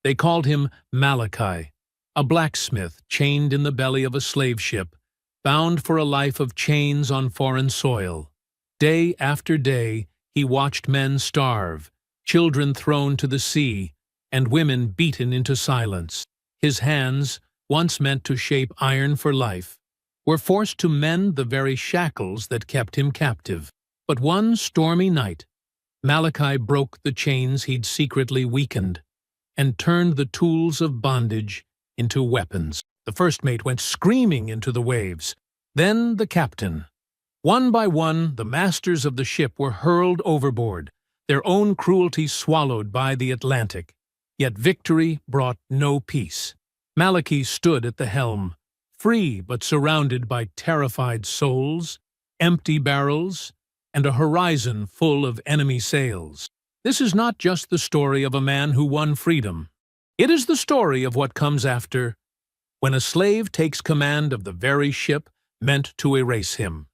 They called him Malachi, a blacksmith chained in the belly of a slave ship, bound for a life of chains on foreign soil. Day after day, he watched men starve, children thrown to the sea, and women beaten into silence. His hands, once meant to shape iron for life, were forced to mend the very shackles that kept him captive. But one stormy night, Malachi broke the chains he'd secretly weakened and turned the tools of bondage into weapons. The first mate went screaming into the waves, then the captain. One by one, the masters of the ship were hurled overboard, their own cruelty swallowed by the Atlantic. Yet victory brought no peace. Malachi stood at the helm, free but surrounded by terrified souls, empty barrels, and a horizon full of enemy sails. This is not just the story of a man who won freedom. It is the story of what comes after, when a slave takes command of the very ship meant to erase him.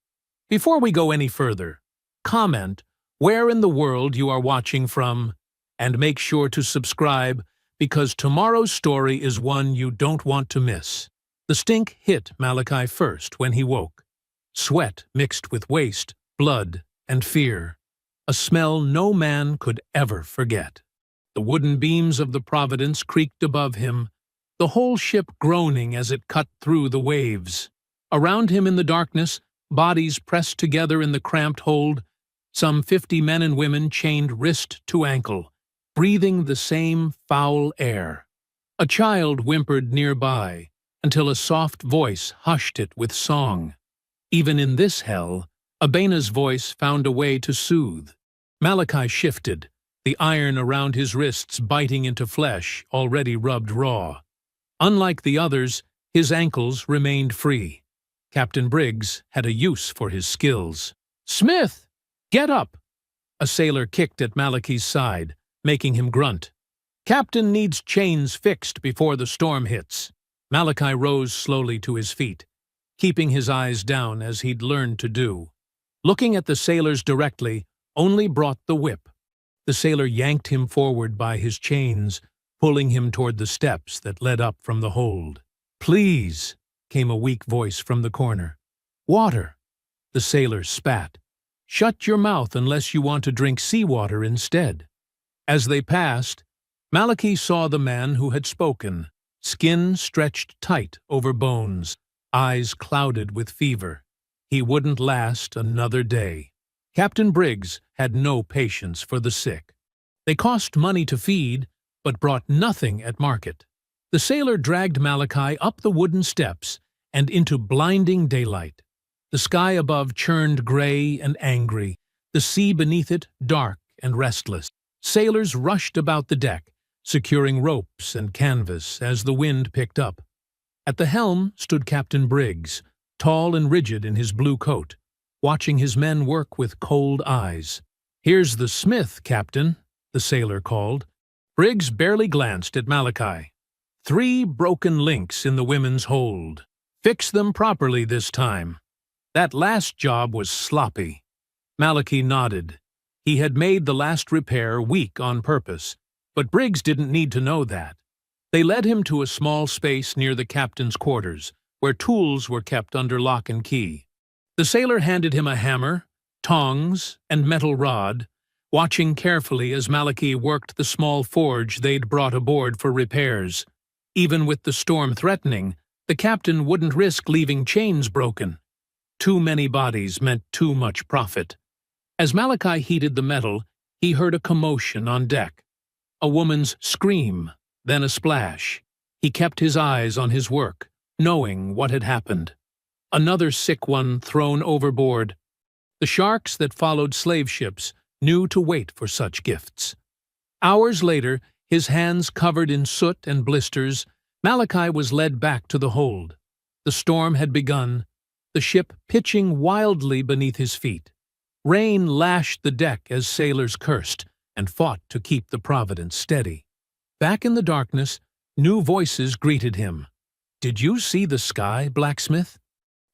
Before we go any further, comment where in the world you are watching from, and make sure to subscribe because tomorrow's story is one you don't want to miss. The stink hit Malachi first when he woke. Sweat mixed with waste, blood, and fear. A smell no man could ever forget. The wooden beams of the Providence creaked above him, the whole ship groaning as it cut through the waves. Around him in the darkness, bodies pressed together in the cramped hold, some 50 men and women chained wrist to ankle, breathing the same foul air. A child whimpered nearby, until a soft voice hushed it with song. Even in this hell, Abana's voice found a way to soothe. Malachi shifted, the iron around his wrists biting into flesh already rubbed raw. Unlike the others, his ankles remained free. Captain Briggs had a use for his skills. "Smith, get up!" A sailor kicked at Malachi's side, making him grunt. "Captain needs chains fixed before the storm hits." Malachi rose slowly to his feet, keeping his eyes down as he'd learned to do. Looking at the sailors directly only brought the whip. The sailor yanked him forward by his chains, pulling him toward the steps that led up from the hold. "Please," came a weak voice from the corner. "Water." The sailor spat. "Shut your mouth unless you want to drink seawater instead." As they passed, Malachi saw the man who had spoken, skin stretched tight over bones, eyes clouded with fever. He wouldn't last another day. Captain Briggs had no patience for the sick. They cost money to feed, but brought nothing at market. The sailor dragged Malachi up the wooden steps and into blinding daylight. The sky above churned gray and angry, the sea beneath it dark and restless. Sailors rushed about the deck, securing ropes and canvas as the wind picked up. At the helm stood Captain Briggs, tall and rigid in his blue coat, watching his men work with cold eyes. "Here's the smith, Captain," the sailor called. Briggs barely glanced at Malachi. 3 broken links in the women's hold. Fix them properly this time. That last job was sloppy. Malachi nodded. He had made the last repair weak on purpose, but Briggs didn't need to know that. They led him to a small space near the captain's quarters, where tools were kept under lock and key. The sailor handed him a hammer, tongs, and metal rod, watching carefully as Malachi worked the small forge they'd brought aboard for repairs. Even with the storm threatening, the captain wouldn't risk leaving chains broken. Too many bodies meant too much profit. As Malachi heated the metal, he heard a commotion on deck. A woman's scream, then a splash. He kept his eyes on his work, knowing what had happened. Another sick one thrown overboard. The sharks that followed slave ships knew to wait for such gifts. Hours later, his hands covered in soot and blisters, Malachi was led back to the hold. The storm had begun, the ship pitching wildly beneath his feet. Rain lashed the deck as sailors cursed and fought to keep the Providence steady. Back in the darkness, new voices greeted him. "Did you see the sky, blacksmith?"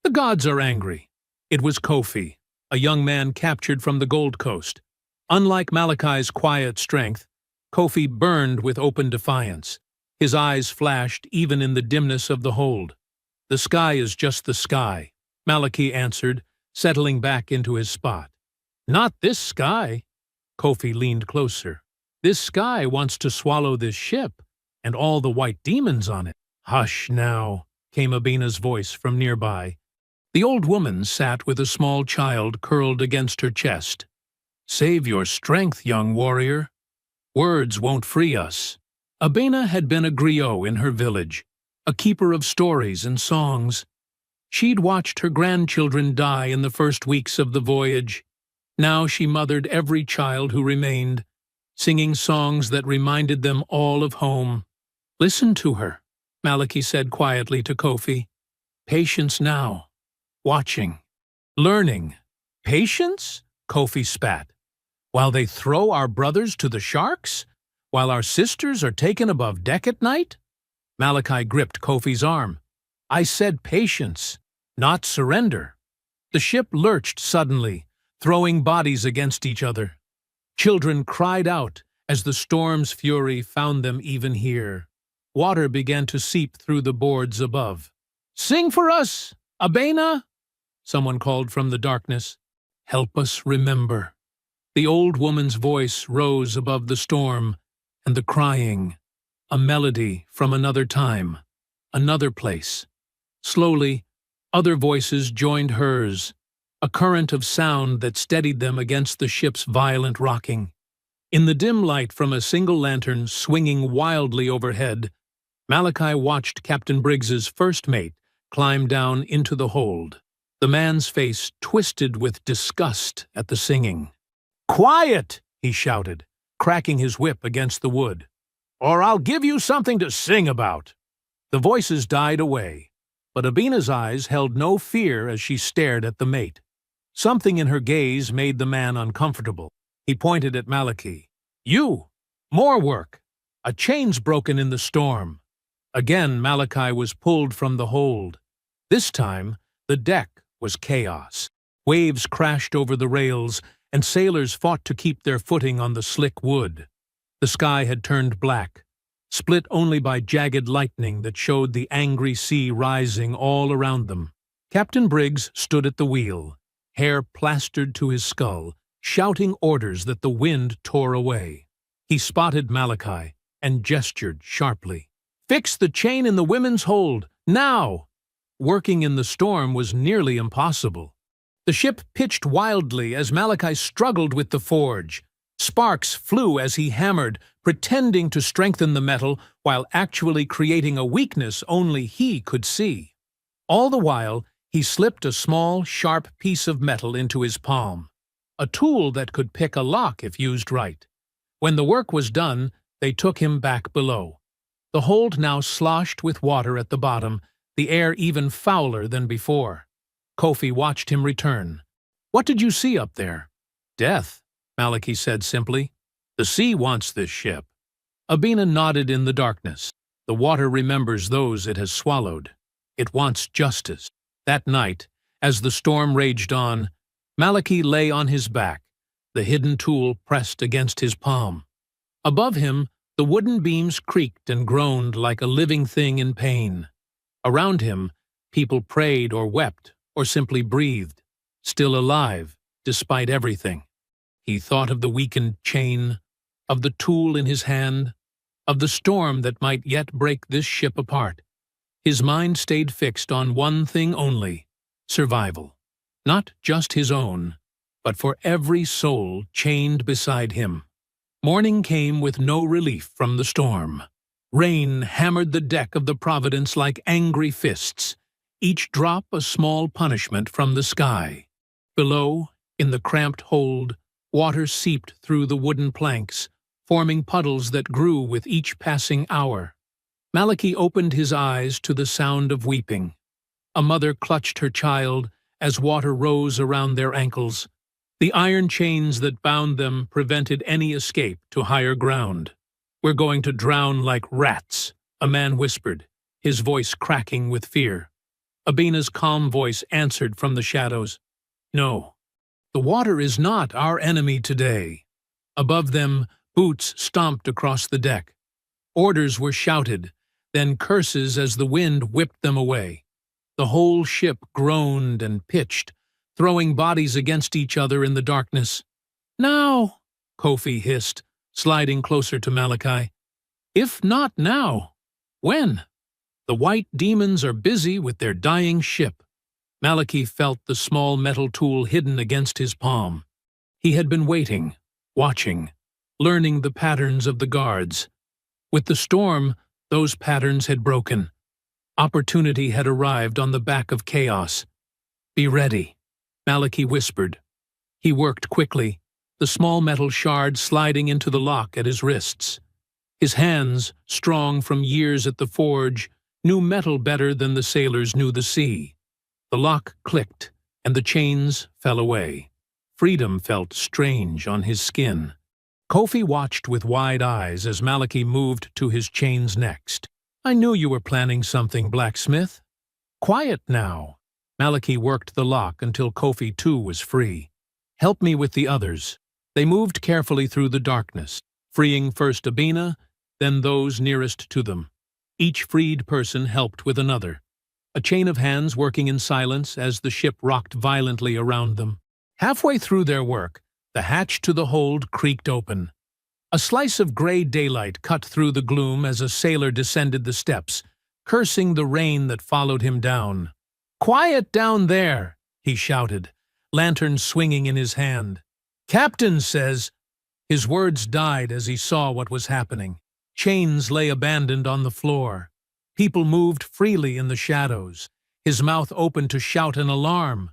"The gods are angry." It was Kofi, a young man captured from the Gold Coast. Unlike Malachi's quiet strength, Kofi burned with open defiance. His eyes flashed even in the dimness of the hold. "The sky is just the sky," Malachi answered, settling back into his spot. "Not this sky." Kofi leaned closer. "This sky wants to swallow this ship and all the white demons on it." "Hush now," came Abina's voice from nearby. The old woman sat with a small child curled against her chest. "Save your strength, young warrior. Words won't free us." Abina had been a griot in her village, a keeper of stories and songs. She'd watched her grandchildren die in the first weeks of the voyage. Now she mothered every child who remained, singing songs that reminded them all of home. "Listen to her," Malachi said quietly to Kofi. "Patience now. Watching. Learning." "Patience?" Kofi spat. "While they throw our brothers to the sharks? While our sisters are taken above deck at night?" Malachi gripped Kofi's arm. "I said patience, not surrender." The ship lurched suddenly, throwing bodies against each other. Children cried out as the storm's fury found them even here. Water began to seep through the boards above. "Sing for us, Abena!" someone called from the darkness. "Help us remember." The old woman's voice rose above the storm and the crying, a melody from another time, another place. Slowly, other voices joined hers, a current of sound that steadied them against the ship's violent rocking. In the dim light from a single lantern swinging wildly overhead, Malachi watched Captain Briggs's first mate climb down into the hold. The man's face twisted with disgust at the singing. "Quiet!" he shouted, cracking his whip against the wood. "Or I'll give you something to sing about." The voices died away, but Abina's eyes held no fear as she stared at the mate. Something in her gaze made the man uncomfortable. He pointed at Malachi. "You! More work! A chain's broken in the storm." Again Malachi was pulled from the hold. This time, the deck was chaos. Waves crashed over the rails, and sailors fought to keep their footing on the slick wood. The sky had turned black, split only by jagged lightning that showed the angry sea rising all around them. Captain Briggs stood at the wheel, hair plastered to his skull, shouting orders that the wind tore away. He spotted Malachi and gestured sharply. "Fix the chain in the women's hold, now!" Working in the storm was nearly impossible. The ship pitched wildly as Malachi struggled with the forge. Sparks flew as he hammered, pretending to strengthen the metal while actually creating a weakness only he could see. All the while, he slipped a small, sharp piece of metal into his palm, a tool that could pick a lock if used right. When the work was done, they took him back below. The hold now sloshed with water at the bottom, the air even fouler than before. Kofi watched him return. "What did you see up there?" "Death," Malachi said simply. "The sea wants this ship." Abina nodded in the darkness. "The water remembers those it has swallowed. It wants justice." That night, as the storm raged on, Malachi lay on his back, the hidden tool pressed against his palm. Above him, the wooden beams creaked and groaned like a living thing in pain. Around him, people prayed or wept or simply breathed, still alive despite everything. He thought of the weakened chain, of the tool in his hand, of the storm that might yet break this ship apart. His mind stayed fixed on one thing only: survival. Not just his own, but for every soul chained beside him. Morning came with no relief from the storm. Rain hammered the deck of the Providence like angry fists, each drop a small punishment from the sky. Below, in the cramped hold, water seeped through the wooden planks, forming puddles that grew with each passing hour. Malachi opened his eyes to the sound of weeping. A mother clutched her child as water rose around their ankles. The iron chains that bound them prevented any escape to higher ground. "We're going to drown like rats," a man whispered, his voice cracking with fear. Abina's calm voice answered from the shadows. "No, the water is not our enemy today." Above them, boots stomped across the deck. Orders were shouted, then curses as the wind whipped them away. The whole ship groaned and pitched, throwing bodies against each other in the darkness. "Now," Kofi hissed, sliding closer to Malachi. "If not now, when? The white demons are busy with their dying ship." Malachi felt the small metal tool hidden against his palm. He had been waiting, watching, learning the patterns of the guards. With the storm, those patterns had broken. Opportunity had arrived on the back of chaos. "Be ready," Malachi whispered. He worked quickly, the small metal shard sliding into the lock at his wrists. His hands, strong from years at the forge, knew metal better than the sailors knew the sea. The lock clicked, and the chains fell away. Freedom felt strange on his skin. Kofi watched with wide eyes as Malachi moved to his chains next. "I knew you were planning something, blacksmith." "Quiet now." Malachi worked the lock until Kofi too was free. "Help me with the others." They moved carefully through the darkness, freeing first Abina, then those nearest to them. Each freed person helped with another, a chain of hands working in silence as the ship rocked violently around them. Halfway through their work, the hatch to the hold creaked open. A slice of gray daylight cut through the gloom as a sailor descended the steps, cursing the rain that followed him down. "Quiet down there," he shouted, lantern swinging in his hand. "Captain says—" His words died as he saw what was happening. Chains lay abandoned on the floor. People moved freely in the shadows, his mouth open to shout an alarm.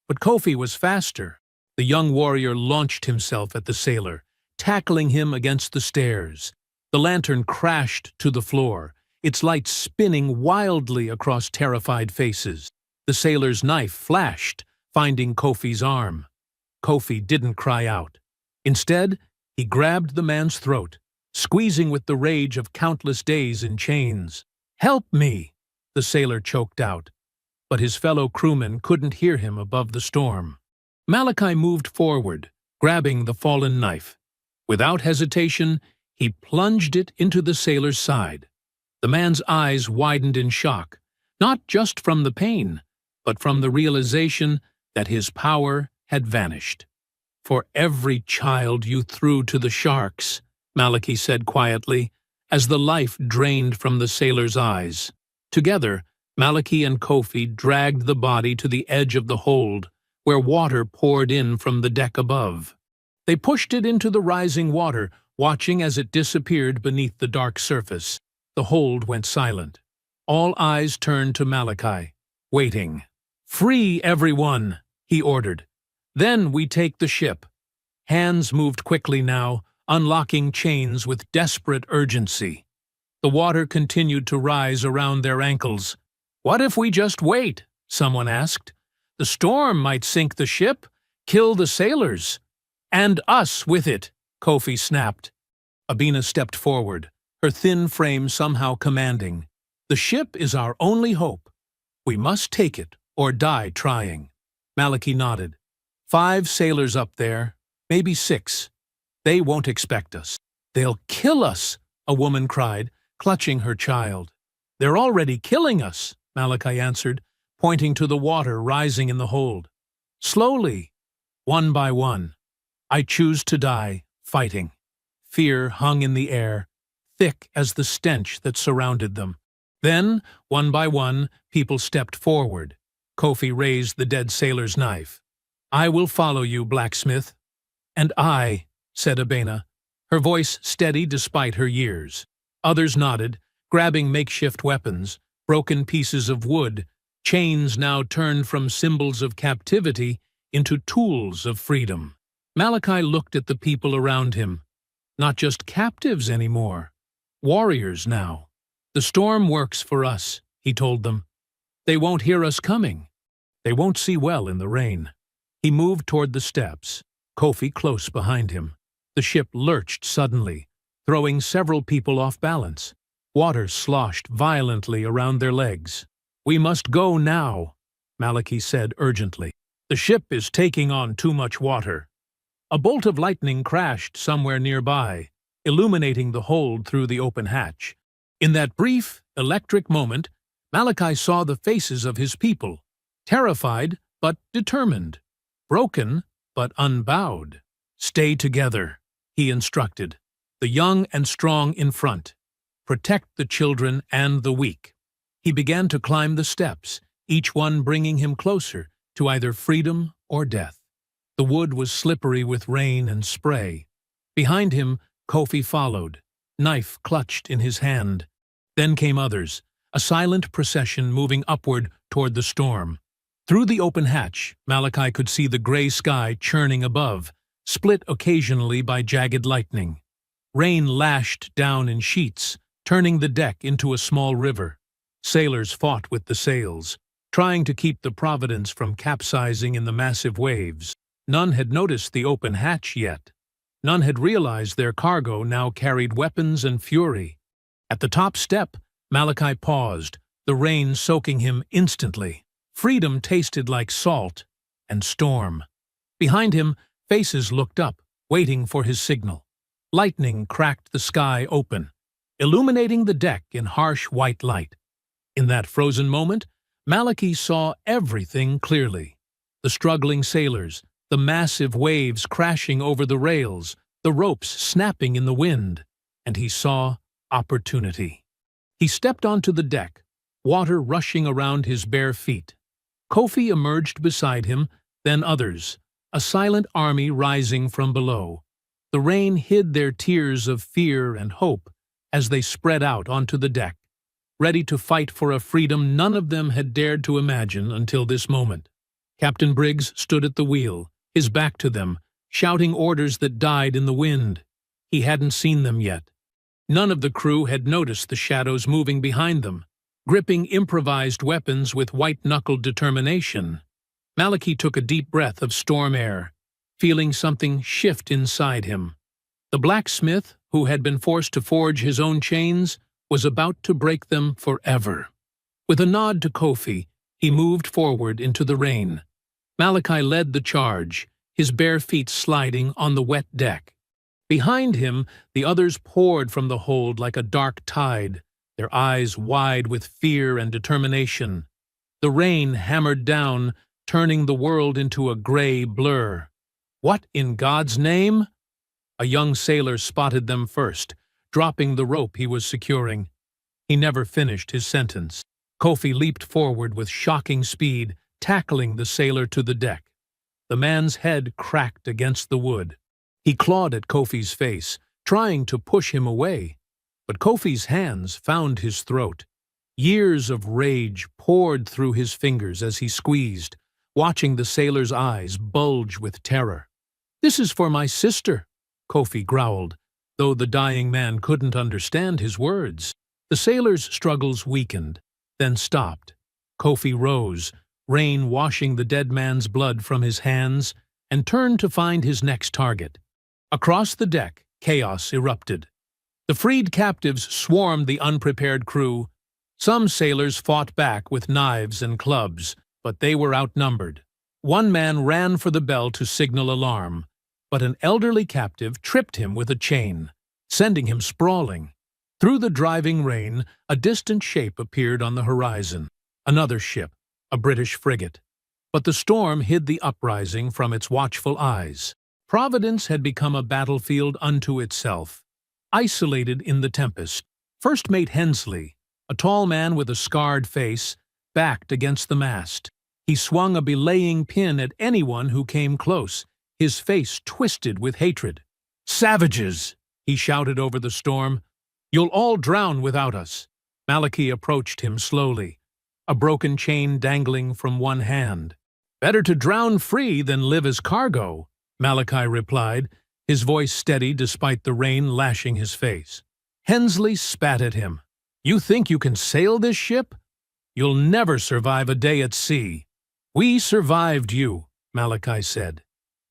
But Kofi was faster. The young warrior launched himself at the sailor, tackling him against the stairs. The lantern crashed to the floor, its light spinning wildly across terrified faces. The sailor's knife flashed, finding Kofi's arm. Kofi didn't cry out. Instead, he grabbed the man's throat, squeezing with the rage of countless days in chains. "Help me!" the sailor choked out, but his fellow crewmen couldn't hear him above the storm. Malachi moved forward, grabbing the fallen knife. Without hesitation, he plunged it into the sailor's side. The man's eyes widened in shock, not just from the pain, but from the realization that his power had vanished. "For every child you threw to the sharks," Malachi said quietly, as the life drained from the sailor's eyes. Together, Malachi and Kofi dragged the body to the edge of the hold, where water poured in from the deck above. They pushed it into the rising water, watching as it disappeared beneath the dark surface. The hold went silent. All eyes turned to Malachi, waiting. "Free everyone," he ordered. "Then we take the ship." Hands moved quickly now, unlocking chains with desperate urgency. The water continued to rise around their ankles. "What if we just wait?" someone asked. "The storm might sink the ship, kill the sailors." "And us with it," Kofi snapped. Abina stepped forward, her thin frame somehow commanding. "The ship is our only hope. We must take it or die trying." Malachi nodded. "5 sailors up there, maybe 6. They won't expect us." "They'll kill us," a woman cried, clutching her child. "They're already killing us," Malachi answered, pointing to the water rising in the hold. "Slowly, one by one. I choose to die, fighting." Fear hung in the air, thick as the stench that surrounded them. Then, one by one, people stepped forward. Kofi raised the dead sailor's knife. "I will follow you, blacksmith." "And I," said Abena, her voice steady despite her years. Others nodded, grabbing makeshift weapons, broken pieces of wood, chains now turned from symbols of captivity into tools of freedom. Malachi looked at the people around him. Not just captives anymore. Warriors now. "The storm works for us," he told them. "They won't hear us coming. They won't see well in the rain." He moved toward the steps, Kofi close behind him. The ship lurched suddenly, throwing several people off balance. Water sloshed violently around their legs. "We must go now," Malachi said urgently. "The ship is taking on too much water." A bolt of lightning crashed somewhere nearby. illuminating the hold through the open hatch. In that brief, electric moment, Malachi saw the faces of his people, terrified but determined, broken but unbowed. "Stay together," he instructed, "the young and strong in front. Protect the children and the weak." He began to climb the steps, each one bringing him closer to either freedom or death. The wood was slippery with rain and spray. Behind him, Kofi followed, knife clutched in his hand. Then came others, a silent procession moving upward toward the storm. Through the open hatch, Malachi could see the gray sky churning above, split occasionally by jagged lightning. Rain lashed down in sheets, turning the deck into a small river. Sailors fought with the sails, trying to keep the Providence from capsizing in the massive waves. None had noticed the open hatch yet. None had realized their cargo now carried weapons and fury. At the top step, Malachi paused, the rain soaking him instantly. Freedom tasted like salt and storm. Behind him, faces looked up, waiting for his signal. Lightning cracked the sky open, illuminating the deck in harsh white light. In that frozen moment, Malachi saw everything clearly. The struggling sailors, the massive waves crashing over the rails, the ropes snapping in the wind, and he saw opportunity. He stepped onto the deck, water rushing around his bare feet. Kofi emerged beside him, then others, a silent army rising from below. The rain hid their tears of fear and hope as they spread out onto the deck, ready to fight for a freedom none of them had dared to imagine until this moment. Captain Briggs stood at the wheel, his back to them, shouting orders that died in the wind. He hadn't seen them yet. None of the crew had noticed the shadows moving behind them, gripping improvised weapons with white-knuckled determination. Malachi took a deep breath of storm air, feeling something shift inside him. The blacksmith, who had been forced to forge his own chains, was about to break them forever. With a nod to Kofi, he moved forward into the rain. Malachi led the charge, his bare feet sliding on the wet deck. Behind him, the others poured from the hold like a dark tide, their eyes wide with fear and determination. The rain hammered down, turning the world into a gray blur. "What in God's name?" A young sailor spotted them first, dropping the rope he was securing. He never finished his sentence. Kofi leaped forward with shocking speed, tackling the sailor to the deck. The man's head cracked against the wood. He clawed at Kofi's face, trying to push him away. But Kofi's hands found his throat. Years of rage poured through his fingers as he squeezed, watching the sailor's eyes bulge with terror. "This is for my sister," Kofi growled, though the dying man couldn't understand his words. The sailor's struggles weakened, then stopped. Kofi rose, rain washing the dead man's blood from his hands, and turned to find his next target. Across the deck, chaos erupted. The freed captives swarmed the unprepared crew. Some sailors fought back with knives and clubs, but they were outnumbered. One man ran for the bell to signal alarm, but an elderly captive tripped him with a chain, sending him sprawling. Through the driving rain, a distant shape appeared on the horizon. Another ship, a British frigate. But the storm hid the uprising from its watchful eyes. Providence had become a battlefield unto itself. Isolated in the tempest, First Mate Hensley, a tall man with a scarred face, backed against the mast. He swung a belaying pin at anyone who came close, his face twisted with hatred. "Savages!" he shouted over the storm. "You'll all drown without us." Malachi approached him slowly, a broken chain dangling from one hand. "Better to drown free than live as cargo," Malachi replied, his voice steady despite the rain lashing his face. Hensley spat at him. "You think you can sail this ship? You'll never survive a day at sea." "We survived you," Malachi said.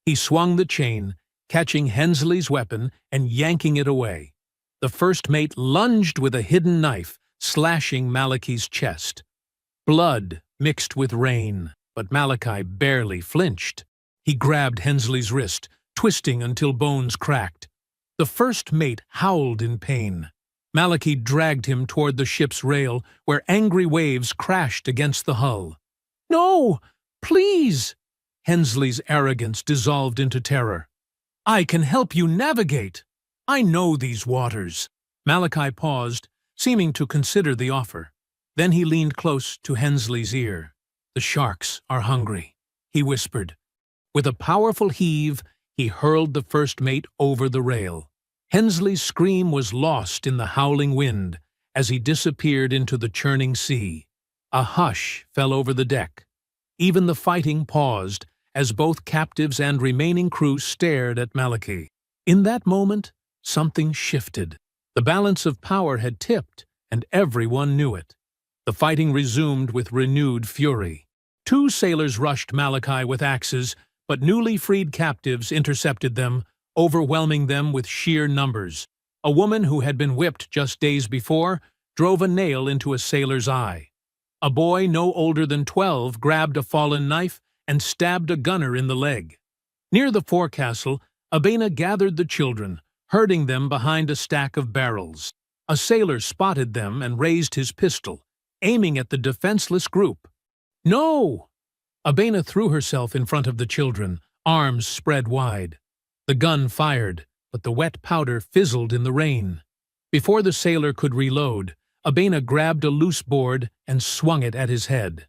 He swung the chain, catching Hensley's weapon and yanking it away. The first mate lunged with a hidden knife, slashing Malachi's chest. Blood mixed with rain, but Malachi barely flinched. He grabbed Hensley's wrist, twisting until bones cracked. The first mate howled in pain. Malachi dragged him toward the ship's rail, where angry waves crashed against the hull. "No! Please!" Hensley's arrogance dissolved into terror. "I can help you navigate. I know these waters." Malachi paused, seeming to consider the offer. Then he leaned close to Hensley's ear. "The sharks are hungry," he whispered. With a powerful heave, he hurled the first mate over the rail. Hensley's scream was lost in the howling wind as he disappeared into the churning sea. A hush fell over the deck. Even the fighting paused as both captives and remaining crew stared at Malachi. In that moment, something shifted. The balance of power had tipped, and everyone knew it. The fighting resumed with renewed fury. 2 sailors rushed Malachi with axes, but newly freed captives intercepted them, overwhelming them with sheer numbers. A woman who had been whipped just days before drove a nail into a sailor's eye. A boy no older than 12 grabbed a fallen knife and stabbed a gunner in the leg. Near the forecastle, Abena gathered the children, herding them behind a stack of barrels. A sailor spotted them and raised his pistol, aiming at the defenseless group. "No!" Abena threw herself in front of the children, arms spread wide. The gun fired, but the wet powder fizzled in the rain. Before the sailor could reload, Abena grabbed a loose board and swung it at his head.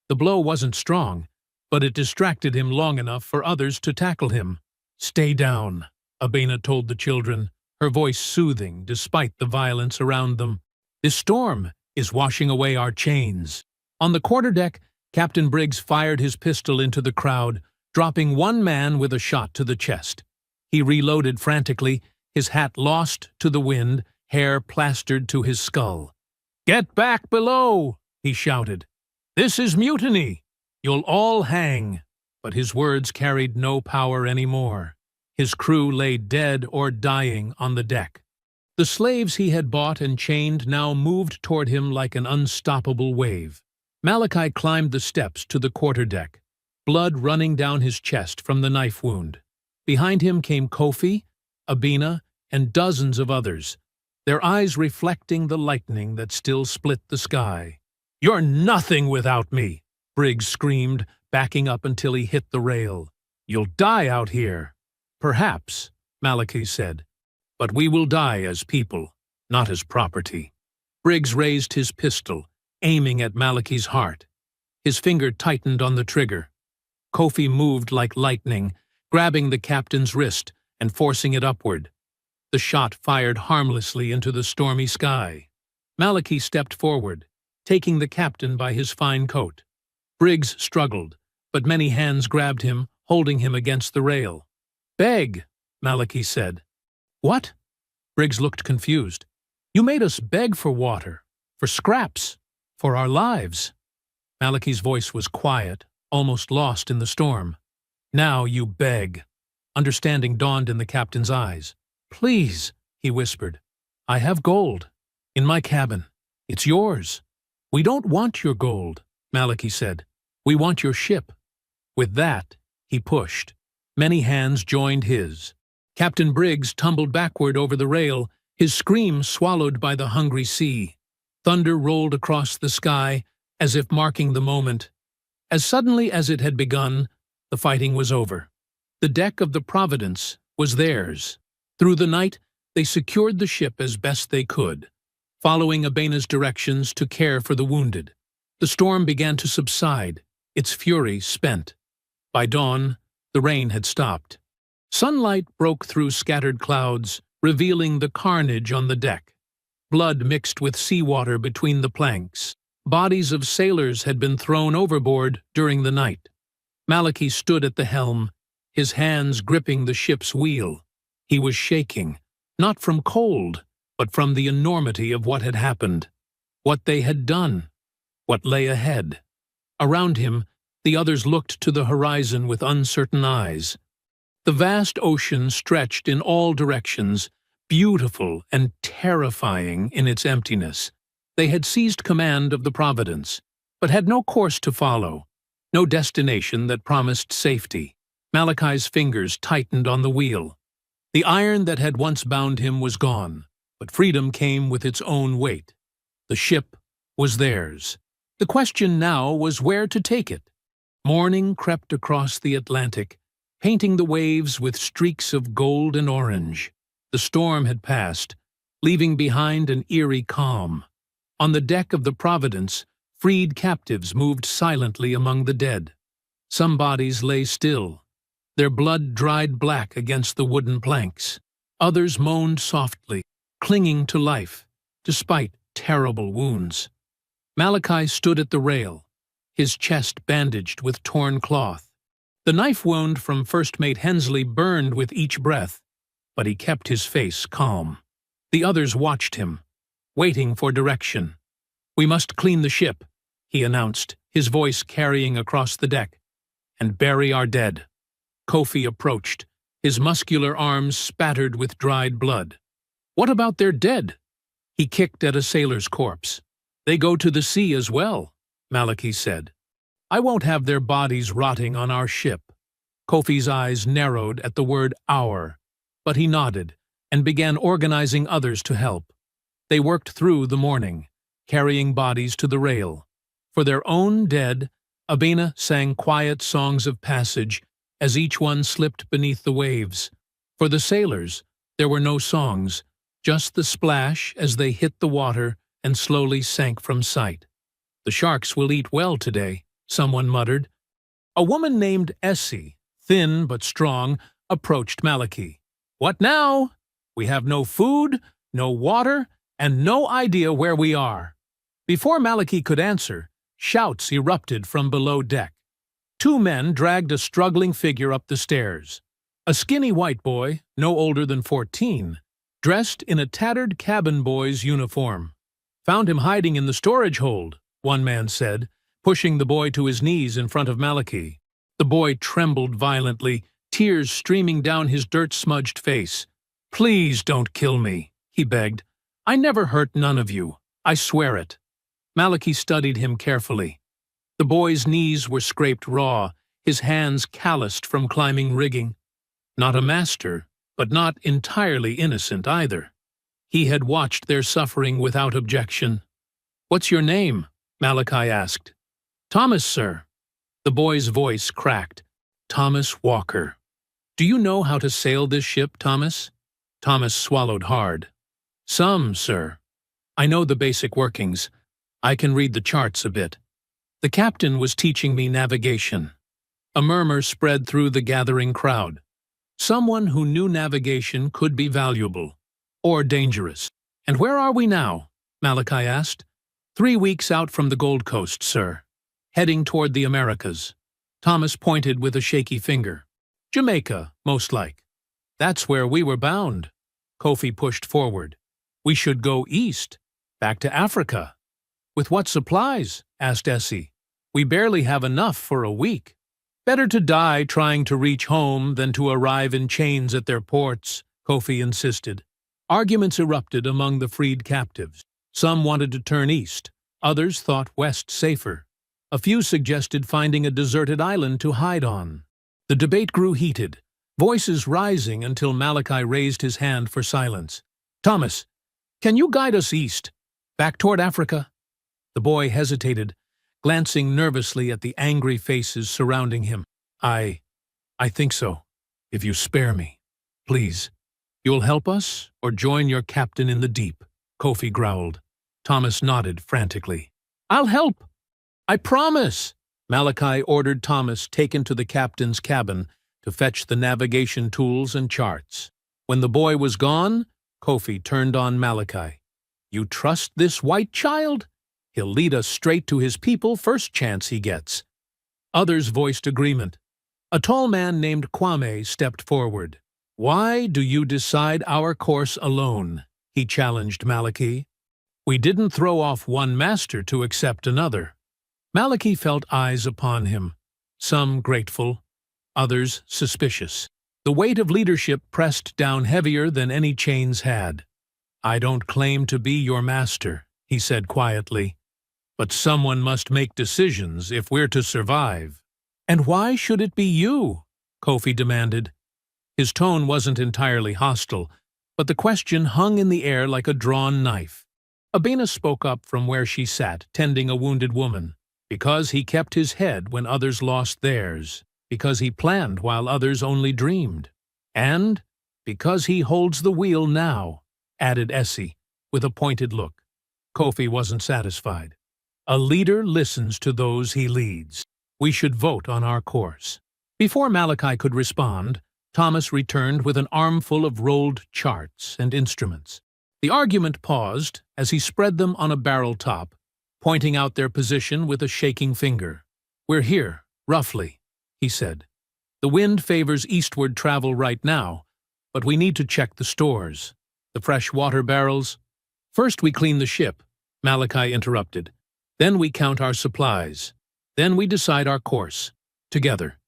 The blow wasn't strong, but it distracted him long enough for others to tackle him. "Stay down," Abena told the children, her voice soothing despite the violence around them. "This storm is washing away our chains." On the quarterdeck, Captain Briggs fired his pistol into the crowd, dropping one man with a shot to the chest. He reloaded frantically, his hat lost to the wind, hair plastered to his skull. "Get back below!" he shouted. "This is mutiny! You'll all hang!" But his words carried no power anymore. His crew lay dead or dying on the deck. The slaves he had bought and chained now moved toward him like an unstoppable wave. Malachi climbed the steps to the quarterdeck, blood running down his chest from the knife wound. Behind him came Kofi, Abena, and dozens of others, their eyes reflecting the lightning that still split the sky. "You're nothing without me!" Briggs screamed, backing up until he hit the rail. "You'll die out here." "Perhaps," Malachi said, "but we will die as people, not as property." Briggs raised his pistol, aiming at Malachi's heart. His finger tightened on the trigger. Kofi moved like lightning, grabbing the captain's wrist and forcing it upward. The shot fired harmlessly into the stormy sky. Malachi stepped forward, taking the captain by his fine coat. Briggs struggled, but many hands grabbed him, holding him against the rail. "Beg," Malachi said. "What?" Briggs looked confused. "You made us beg for water, for scraps, for our lives." Malachi's voice was quiet, almost lost in the storm. "Now you beg." Understanding dawned in the captain's eyes. "Please," he whispered. "I have gold. In my cabin. It's yours." "We don't want your gold," Malachi said. "We want your ship." With that, he pushed. Many hands joined his. Captain Briggs tumbled backward over the rail, his scream swallowed by the hungry sea. Thunder rolled across the sky, as if marking the moment. As suddenly as it had begun, the fighting was over. The deck of the Providence was theirs. Through the night, they secured the ship as best they could, following Abena's directions to care for the wounded. The storm began to subside, its fury spent. By dawn, the rain had stopped. Sunlight broke through scattered clouds, revealing the carnage on the deck. Blood mixed with seawater between the planks. Bodies of sailors had been thrown overboard during the night. Malachi stood at the helm, his hands gripping the ship's wheel. He was shaking, not from cold, but from the enormity of what had happened, what they had done, what lay ahead. Around him, the others looked to the horizon with uncertain eyes. The vast ocean stretched in all directions, beautiful and terrifying in its emptiness. They had seized command of the Providence, but had no course to follow, no destination that promised safety. Malachi's fingers tightened on the wheel. The iron that had once bound him was gone, but freedom came with its own weight. The ship was theirs. The question now was where to take it. Morning crept across the Atlantic, painting the waves with streaks of gold and orange. The storm had passed, leaving behind an eerie calm. On the deck of the Providence, freed captives moved silently among the dead. Some bodies lay still, their blood dried black against the wooden planks. Others moaned softly, clinging to life, despite terrible wounds. Malachi stood at the rail, his chest bandaged with torn cloth. The knife wound from First Mate Hensley burned with each breath, but he kept his face calm. The others watched him, waiting for direction. "We must clean the ship," he announced, his voice carrying across the deck, "and bury our dead." Kofi approached, his muscular arms spattered with dried blood. "What about their dead?" He kicked at a sailor's corpse. "They go to the sea as well," Malachi said. "I won't have their bodies rotting on our ship." Kofi's eyes narrowed at the word "our," but he nodded and began organizing others to help. They worked through the morning, carrying bodies to the rail. For their own dead, Abena sang quiet songs of passage as each one slipped beneath the waves. For the sailors, there were no songs, just the splash as they hit the water and slowly sank from sight. "The sharks will eat well today," someone muttered. A woman named Essie, thin but strong, approached Malachi. "What now? We have no food, no water, and no idea where we are." Before Malachi could answer, shouts erupted from below deck. Two men dragged a struggling figure up the stairs. A skinny white boy, no older than 14, dressed in a tattered cabin boy's uniform. "Found him hiding in the storage hold," one man said, pushing the boy to his knees in front of Malachi. The boy trembled violently, tears streaming down his dirt-smudged face. "Please don't kill me," he begged. "I never hurt none of you. I swear it." Malachi studied him carefully. The boy's knees were scraped raw, his hands calloused from climbing rigging. Not a master, but not entirely innocent either. He had watched their suffering without objection. "What's your name?" Malachi asked. "Thomas, sir." The boy's voice cracked. "Thomas Walker. Do you know how to sail this ship, Thomas?" Thomas swallowed hard. "Some, sir. I know the basic workings. I can read the charts a bit. The captain was teaching me navigation." A murmur spread through the gathering crowd. Someone who knew navigation could be valuable, or dangerous. "And where are we now?" Malachi asked. 3 weeks out from the Gold Coast, sir. Heading toward the Americas." Thomas pointed with a shaky finger. "Jamaica, most like." "That's where we were bound." Kofi pushed forward. "We should go east, back to Africa." "With what supplies?" asked Essie. "We barely have enough for a week." "Better to die trying to reach home than to arrive in chains at their ports," Kofi insisted. Arguments erupted among the freed captives. Some wanted to turn east, others thought west safer. A few suggested finding a deserted island to hide on. The debate grew heated, voices rising until Malachi raised his hand for silence. "Thomas, can you guide us east, back toward Africa?" The boy hesitated, glancing nervously at the angry faces surrounding him. I think so, if you spare me. Please. You'll help us, or join your captain in the deep," Kofi growled. Thomas nodded frantically. "I'll help. I promise." Malachi ordered Thomas taken to the captain's cabin to fetch the navigation tools and charts. When the boy was gone, Kofi turned on Malachi. "You trust this white child? He'll lead us straight to his people first chance he gets." Others voiced agreement. A tall man named Kwame stepped forward. "Why do you decide our course alone?" he challenged Malachi. "We didn't throw off one master to accept another." Malachi felt eyes upon him, some grateful, others suspicious. The weight of leadership pressed down heavier than any chains had. "I don't claim to be your master," he said quietly. "But someone must make decisions if we're to survive." "And why should it be you?" Kofi demanded. His tone wasn't entirely hostile, but the question hung in the air like a drawn knife. Abena spoke up from where she sat, tending a wounded woman. Because he kept his head when others lost theirs. Because he planned while others only dreamed. And because he holds the wheel now, added Essie, with a pointed look. Kofi wasn't satisfied. A leader listens to those he leads. We should vote on our course. Before Malachi could respond, Thomas returned with an armful of rolled charts and instruments. The argument paused as he spread them on a barrel top, pointing out their position with a shaking finger. "We're here, roughly," he said. "The wind favors eastward travel right now, but we need to check the stores. The fresh water barrels." "First we clean the ship," Malachi interrupted. "Then we count our supplies. Then we decide our course. Together,"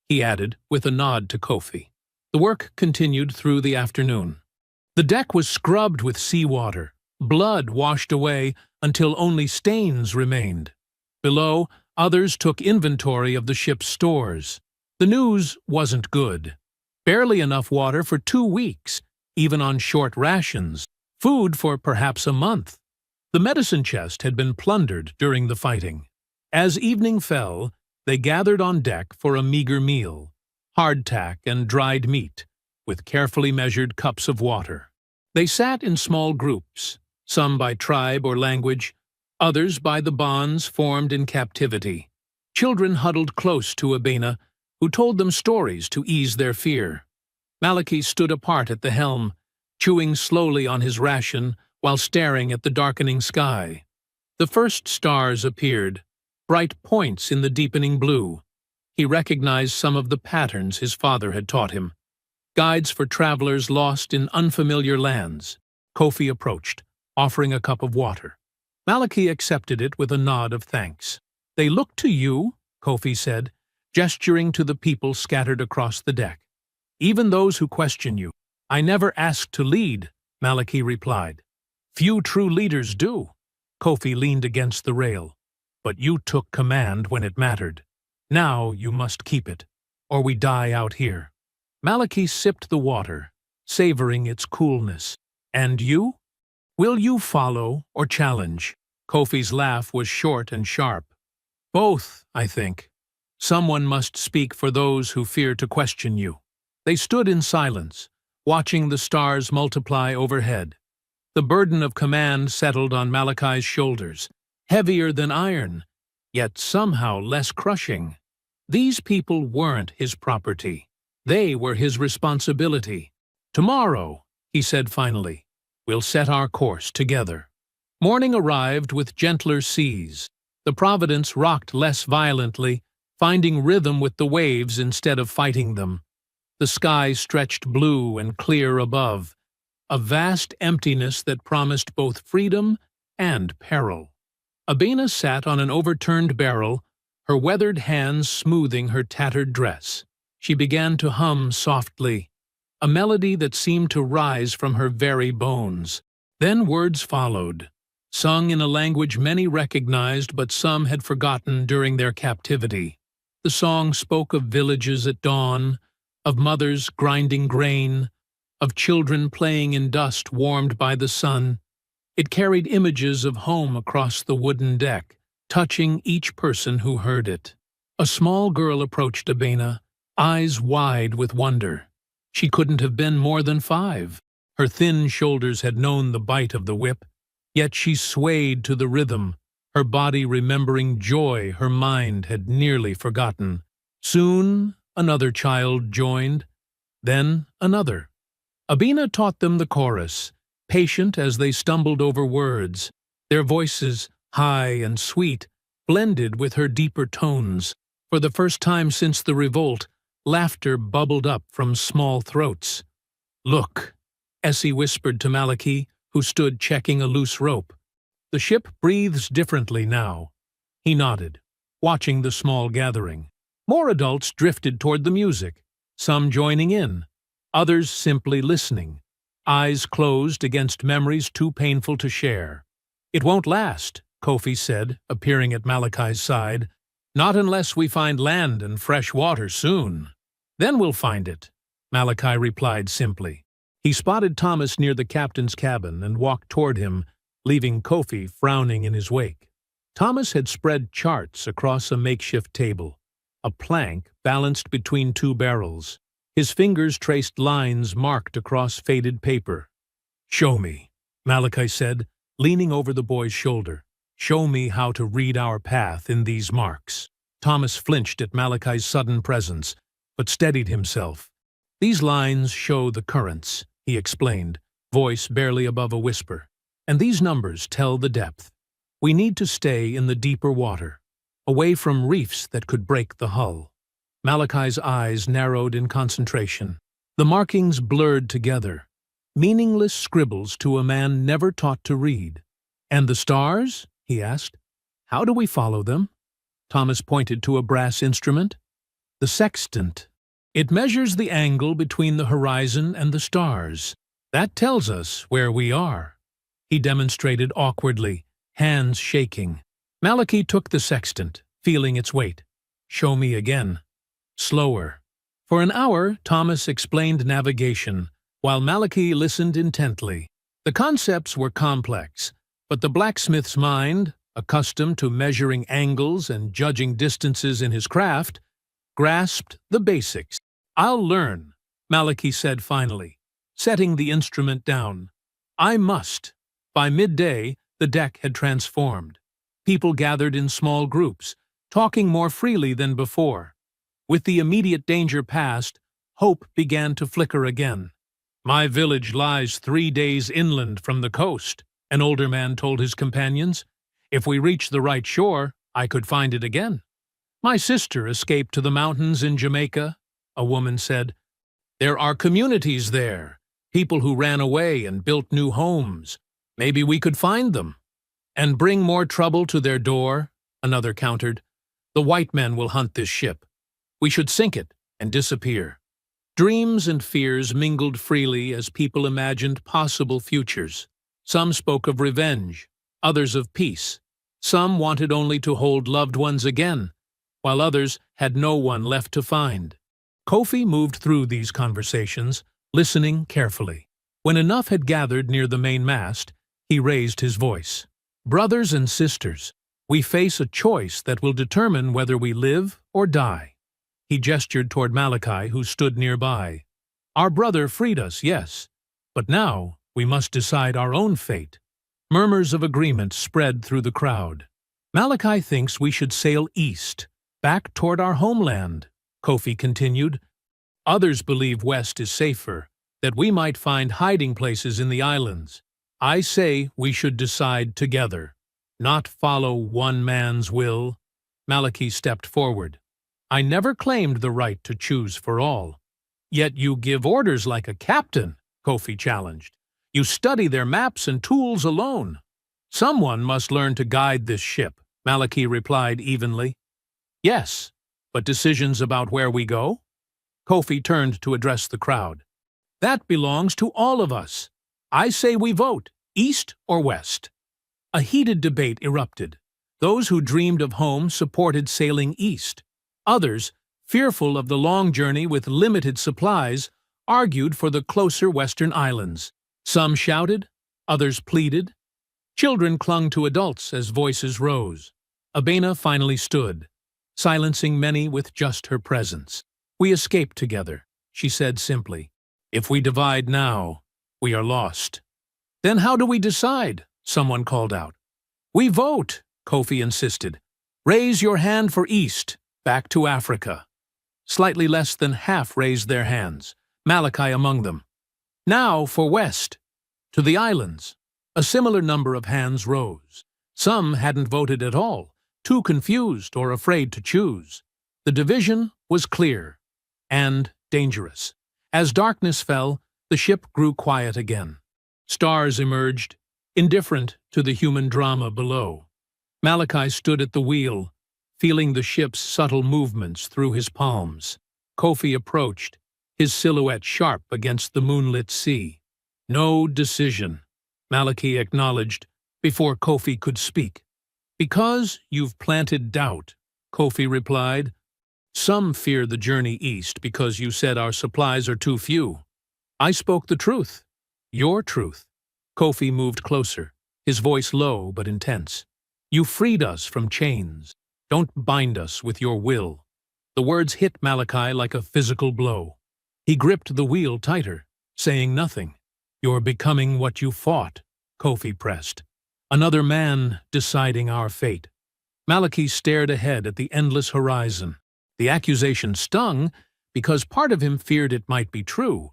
he added, with a nod to Kofi. The work continued through the afternoon. The deck was scrubbed with seawater, blood washed away until only stains remained. Below, others took inventory of the ship's stores. The news wasn't good. Barely enough water for 2 weeks, even on short rations. Food for perhaps a month. The medicine chest had been plundered during the fighting. As evening fell, they gathered on deck for a meager meal, hardtack and dried meat, with carefully measured cups of water. They sat in small groups, some by tribe or language, others by the bonds formed in captivity. Children huddled close to Abena, who told them stories to ease their fear. Malachi stood apart at the helm, chewing slowly on his ration while staring at the darkening sky. The first stars appeared, bright points in the deepening blue. He recognized some of the patterns his father had taught him. Guides for travelers lost in unfamiliar lands. Kofi approached, offering a cup of water. Malachi accepted it with a nod of thanks. "They look to you," Kofi said, gesturing to the people scattered across the deck. "Even those who question you." "I never asked to lead," Malachi replied. "Few true leaders do." Kofi leaned against the rail. "But you took command when it mattered. Now you must keep it, or we die out here." Malachi sipped the water, savoring its coolness. "And you? Will you follow or challenge?" Kofi's laugh was short and sharp. "Both, I think. Someone must speak for those who fear to question you." They stood in silence, watching the stars multiply overhead. The burden of command settled on Malachi's shoulders, heavier than iron, yet somehow less crushing. These people weren't his property. They were his responsibility. "Tomorrow," he said finally, "we'll set our course together." Morning arrived with gentler seas. The Providence rocked less violently, finding rhythm with the waves instead of fighting them. The sky stretched blue and clear above, a vast emptiness that promised both freedom and peril. Abena sat on an overturned barrel, her weathered hands smoothing her tattered dress. She began to hum softly, a melody that seemed to rise from her very bones. Then words followed, sung in a language many recognized but some had forgotten during their captivity. The song spoke of villages at dawn, of mothers grinding grain, of children playing in dust warmed by the sun. It carried images of home across the wooden deck, touching each person who heard it. A small girl approached Abena, eyes wide with wonder. She couldn't have been more than 5. Her thin shoulders had known the bite of the whip, yet she swayed to the rhythm, her body remembering joy her mind had nearly forgotten. Soon another child joined, then another. Abena taught them the chorus, patient as they stumbled over words. Their voices, high and sweet, blended with her deeper tones. For the first time since the revolt, laughter bubbled up from small throats. "Look," Essie whispered to Malachi, who stood checking a loose rope. "The ship breathes differently now." He nodded, watching the small gathering. More adults drifted toward the music, some joining in, others simply listening, eyes closed against memories too painful to share. "It won't last," Kofi said, appearing at Malachi's side. "Not unless we find land and fresh water soon. Then we'll find it. Malachi replied simply. He spotted Thomas near the captain's cabin and walked toward him, leaving Kofi frowning in his wake. Thomas had spread charts across a makeshift table, a plank balanced between two barrels. His fingers traced lines marked across faded paper. "Show me," Malachi said, leaning over the boy's shoulder. "Show me how to read our path in these marks." Thomas flinched at Malachi's sudden presence, but steadied himself. "These lines show the currents," he explained, voice barely above a whisper. "And these numbers tell the depth. We need to stay in the deeper water, away from reefs that could break the hull." Malachi's eyes narrowed in concentration. The markings blurred together, meaningless scribbles to a man never taught to read. "And the stars?" he asked. "How do we follow them?" Thomas pointed to a brass instrument. "The sextant. It measures the angle between the horizon and the stars. That tells us where we are." He demonstrated awkwardly, hands shaking. Malachi took the sextant, feeling its weight. "Show me again." Slower. For an hour, Thomas explained navigation, while Malachi listened intently. The concepts were complex, but the blacksmith's mind, accustomed to measuring angles and judging distances in his craft, grasped the basics. "I'll learn," Malachi said finally, setting the instrument down. "I must." By midday, the deck had transformed. People gathered in small groups, talking more freely than before. With the immediate danger past, hope began to flicker again. "My village lies 3 days inland from the coast," an older man told his companions. "If we reach the right shore, I could find it again." "My sister escaped to the mountains in Jamaica," a woman said. "There are communities there, people who ran away and built new homes. Maybe we could find them." "And bring more trouble to their door," another countered. "The white men will hunt this ship. We should sink it and disappear." Dreams and fears mingled freely as people imagined possible futures. Some spoke of revenge, others of peace. Some wanted only to hold loved ones again, while others had no one left to find. Kofi moved through these conversations, listening carefully. When enough had gathered near the main mast, he raised his voice. "Brothers and sisters, we face a choice that will determine whether we live or die." He gestured toward Malachi, who stood nearby. "Our brother freed us, yes, but now we must decide our own fate." Murmurs of agreement spread through the crowd. "Malachi thinks we should sail east, back toward our homeland," Kofi continued. "Others believe west is safer, that we might find hiding places in the islands. I say we should decide together, not follow one man's will." Malachi stepped forward. "I never claimed the right to choose for all." "Yet you give orders like a captain," Kofi challenged. "You study their maps and tools alone." "Someone must learn to guide this ship," Malachi replied evenly. "Yes, but decisions about where we go?" Kofi turned to address the crowd. "That belongs to all of us. I say we vote, east or west." A heated debate erupted. Those who dreamed of home supported sailing east. Others, fearful of the long journey with limited supplies, argued for the closer western islands. Some shouted, others pleaded. Children clung to adults as voices rose. Abena finally stood, silencing many with just her presence. "We escaped together," she said simply. "If we divide now, we are lost." "Then how do we decide?" someone called out. "We vote," Kofi insisted. "Raise your hand for east, back to Africa." Slightly less than half raised their hands, Malachi among them. "Now for west, to the islands." A similar number of hands rose. Some hadn't voted at all, too confused or afraid to choose. The division was clear and dangerous. As darkness fell, the ship grew quiet again. Stars emerged, indifferent to the human drama below. Malachi stood at the wheel, feeling the ship's subtle movements through his palms. Kofi approached, his silhouette sharp against the moonlit sea. "No decision," Malachi acknowledged before Kofi could speak. "Because you've planted doubt," Kofi replied. Some fear the journey east because you said our supplies are too few. I spoke the truth. Your truth. Kofi moved closer, his voice low but intense. You freed us from chains. Don't bind us with your will. The words hit Malachi like a physical blow. He gripped the wheel tighter, saying nothing. You're becoming what you fought, Kofi pressed. Another man deciding our fate. Malachi stared ahead at the endless horizon. The accusation stung because part of him feared it might be true.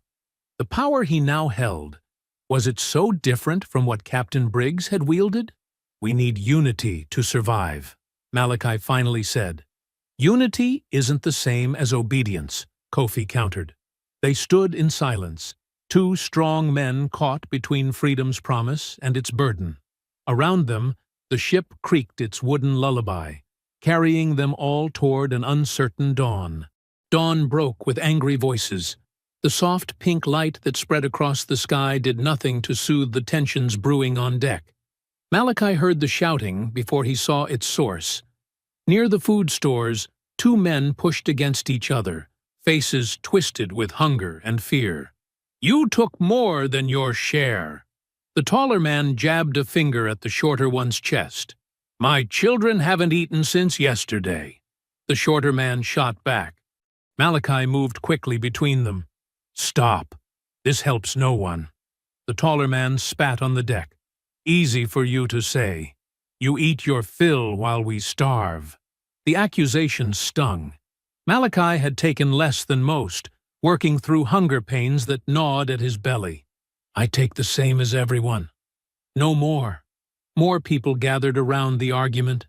The power he now held, was it so different from what Captain Briggs had wielded? We need unity to survive, Malachi finally said. Unity isn't the same as obedience, Kofi countered. They stood in silence, two strong men caught between freedom's promise and its burden. Around them, the ship creaked its wooden lullaby, carrying them all toward an uncertain dawn. Dawn broke with angry voices. The soft pink light that spread across the sky did nothing to soothe the tensions brewing on deck. Malachi heard the shouting before he saw its source. Near the food stores, two men pushed against each other, faces twisted with hunger and fear. You took more than your share. The taller man jabbed a finger at the shorter one's chest. My children haven't eaten since yesterday. The shorter man shot back. Malachi moved quickly between them. Stop. This helps no one. The taller man spat on the deck. Easy for you to say. You eat your fill while we starve. The accusation stung. Malachi had taken less than most, working through hunger pains that gnawed at his belly. I take the same as everyone. No more. More people gathered around the argument.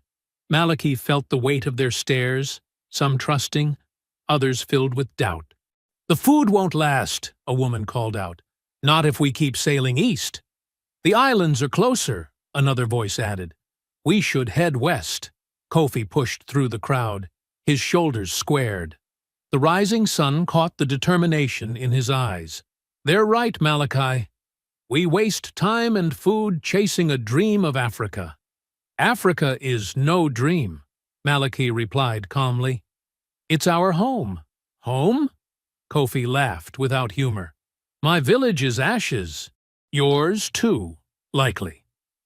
Malachi felt the weight of their stares, some trusting, others filled with doubt. The food won't last, a woman called out. Not if we keep sailing east. The islands are closer, another voice added. We should head west. Kofi pushed through the crowd, his shoulders squared. The rising sun caught the determination in his eyes. They're right, Malachi. We waste time and food chasing a dream of Africa. Africa is no dream, Malachi replied calmly. It's our home. Home? Kofi laughed without humor. My village is ashes. Yours, too, likely.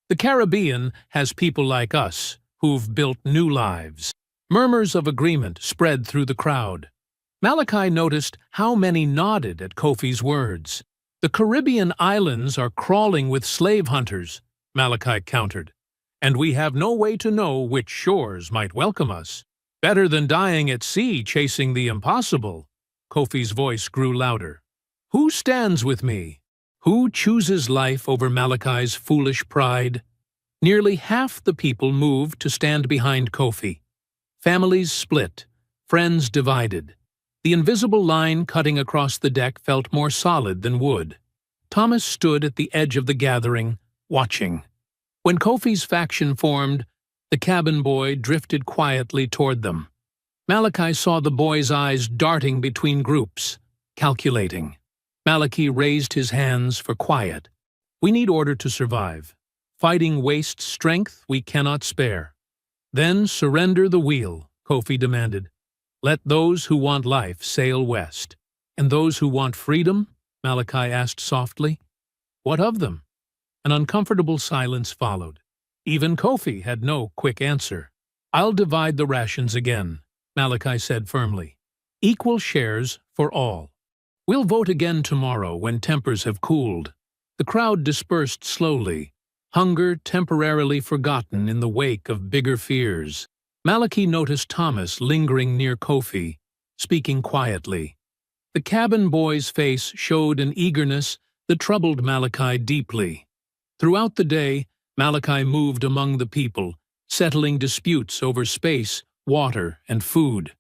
The Caribbean has people like us who've built new lives. Murmurs of agreement spread through the crowd. Malachi noticed how many nodded at Kofi's words. The Caribbean islands are crawling with slave hunters, Malachi countered, and we have no way to know which shores might welcome us. Better than dying at sea chasing the impossible. Kofi's voice grew louder. Who stands with me? Who chooses life over Malachi's foolish pride? Nearly half the people moved to stand behind Kofi. Families split, friends divided. The invisible line cutting across the deck felt more solid than wood. Thomas stood at the edge of the gathering, watching. When Kofi's faction formed, the cabin boy drifted quietly toward them. Malachi saw the boy's eyes darting between groups, calculating. Malachi raised his hands for quiet. We need order to survive. Fighting wastes strength we cannot spare. Then surrender the wheel, Kofi demanded. Let those who want life sail west. And those who want freedom? Malachi asked softly. What of them? An uncomfortable silence followed. Even Kofi had no quick answer. I'll divide the rations again, Malachi said firmly. Equal shares for all. We'll vote again tomorrow when tempers have cooled. The crowd dispersed slowly, hunger temporarily forgotten in the wake of bigger fears. Malachi noticed Thomas lingering near Kofi, speaking quietly. The cabin boy's face showed an eagerness that troubled Malachi deeply. Throughout the day, Malachi moved among the people, settling disputes over space, water, and food.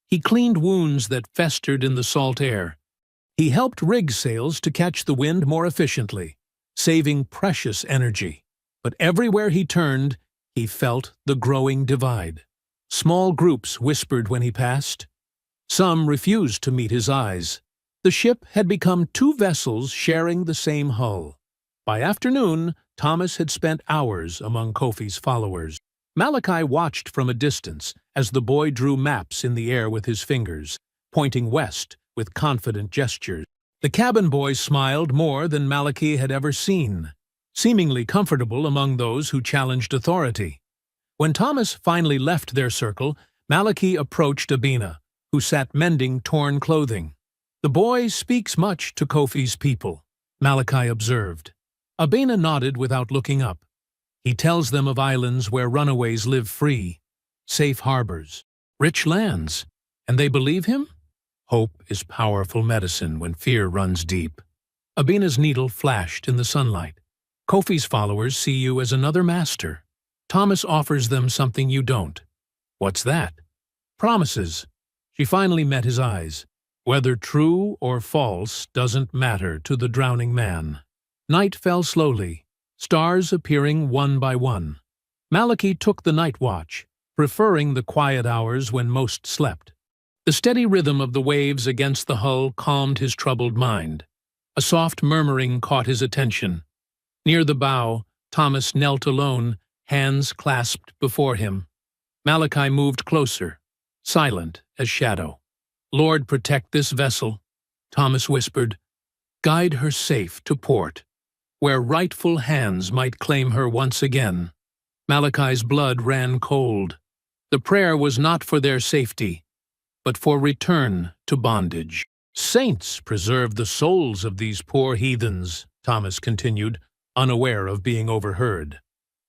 He cleaned wounds that festered in the salt air. He helped rig sails to catch the wind more efficiently, saving precious energy. But everywhere he turned, he felt the growing divide. Small groups whispered when he passed. Some refused to meet his eyes. The ship had become two vessels sharing the same hull. By afternoon, Thomas had spent hours among Kofi's followers. Malachi watched from a distance as the boy drew maps in the air with his fingers, pointing west with confident gestures. The cabin boy smiled more than Malachi had ever seen, seemingly comfortable among those who challenged authority. When Thomas finally left their circle, Malachi approached Abina, who sat mending torn clothing. "The boy speaks much to Kofi's people," Malachi observed. Abina nodded without looking up. "He tells them of islands where runaways live free, safe harbors, rich lands, and they believe him? Hope is powerful medicine when fear runs deep." Abina's needle flashed in the sunlight. "Kofi's followers see you as another master. Thomas offers them something you don't." "What's that?" "Promises." She finally met his eyes. "Whether true or false doesn't matter to the drowning man." Night fell slowly, stars appearing one by one. Malachi took the night watch, preferring the quiet hours when most slept. The steady rhythm of the waves against the hull calmed his troubled mind. A soft murmuring caught his attention. Near the bow, Thomas knelt alone, hands clasped before him. Malachi moved closer, silent as shadow. "Lord, protect this vessel," Thomas whispered. "Guide her safe to port, where rightful hands might claim her once again." Malachi's blood ran cold. The prayer was not for their safety, but for return to bondage. "Saints preserve the souls of these poor heathens," Thomas continued, unaware of being overheard,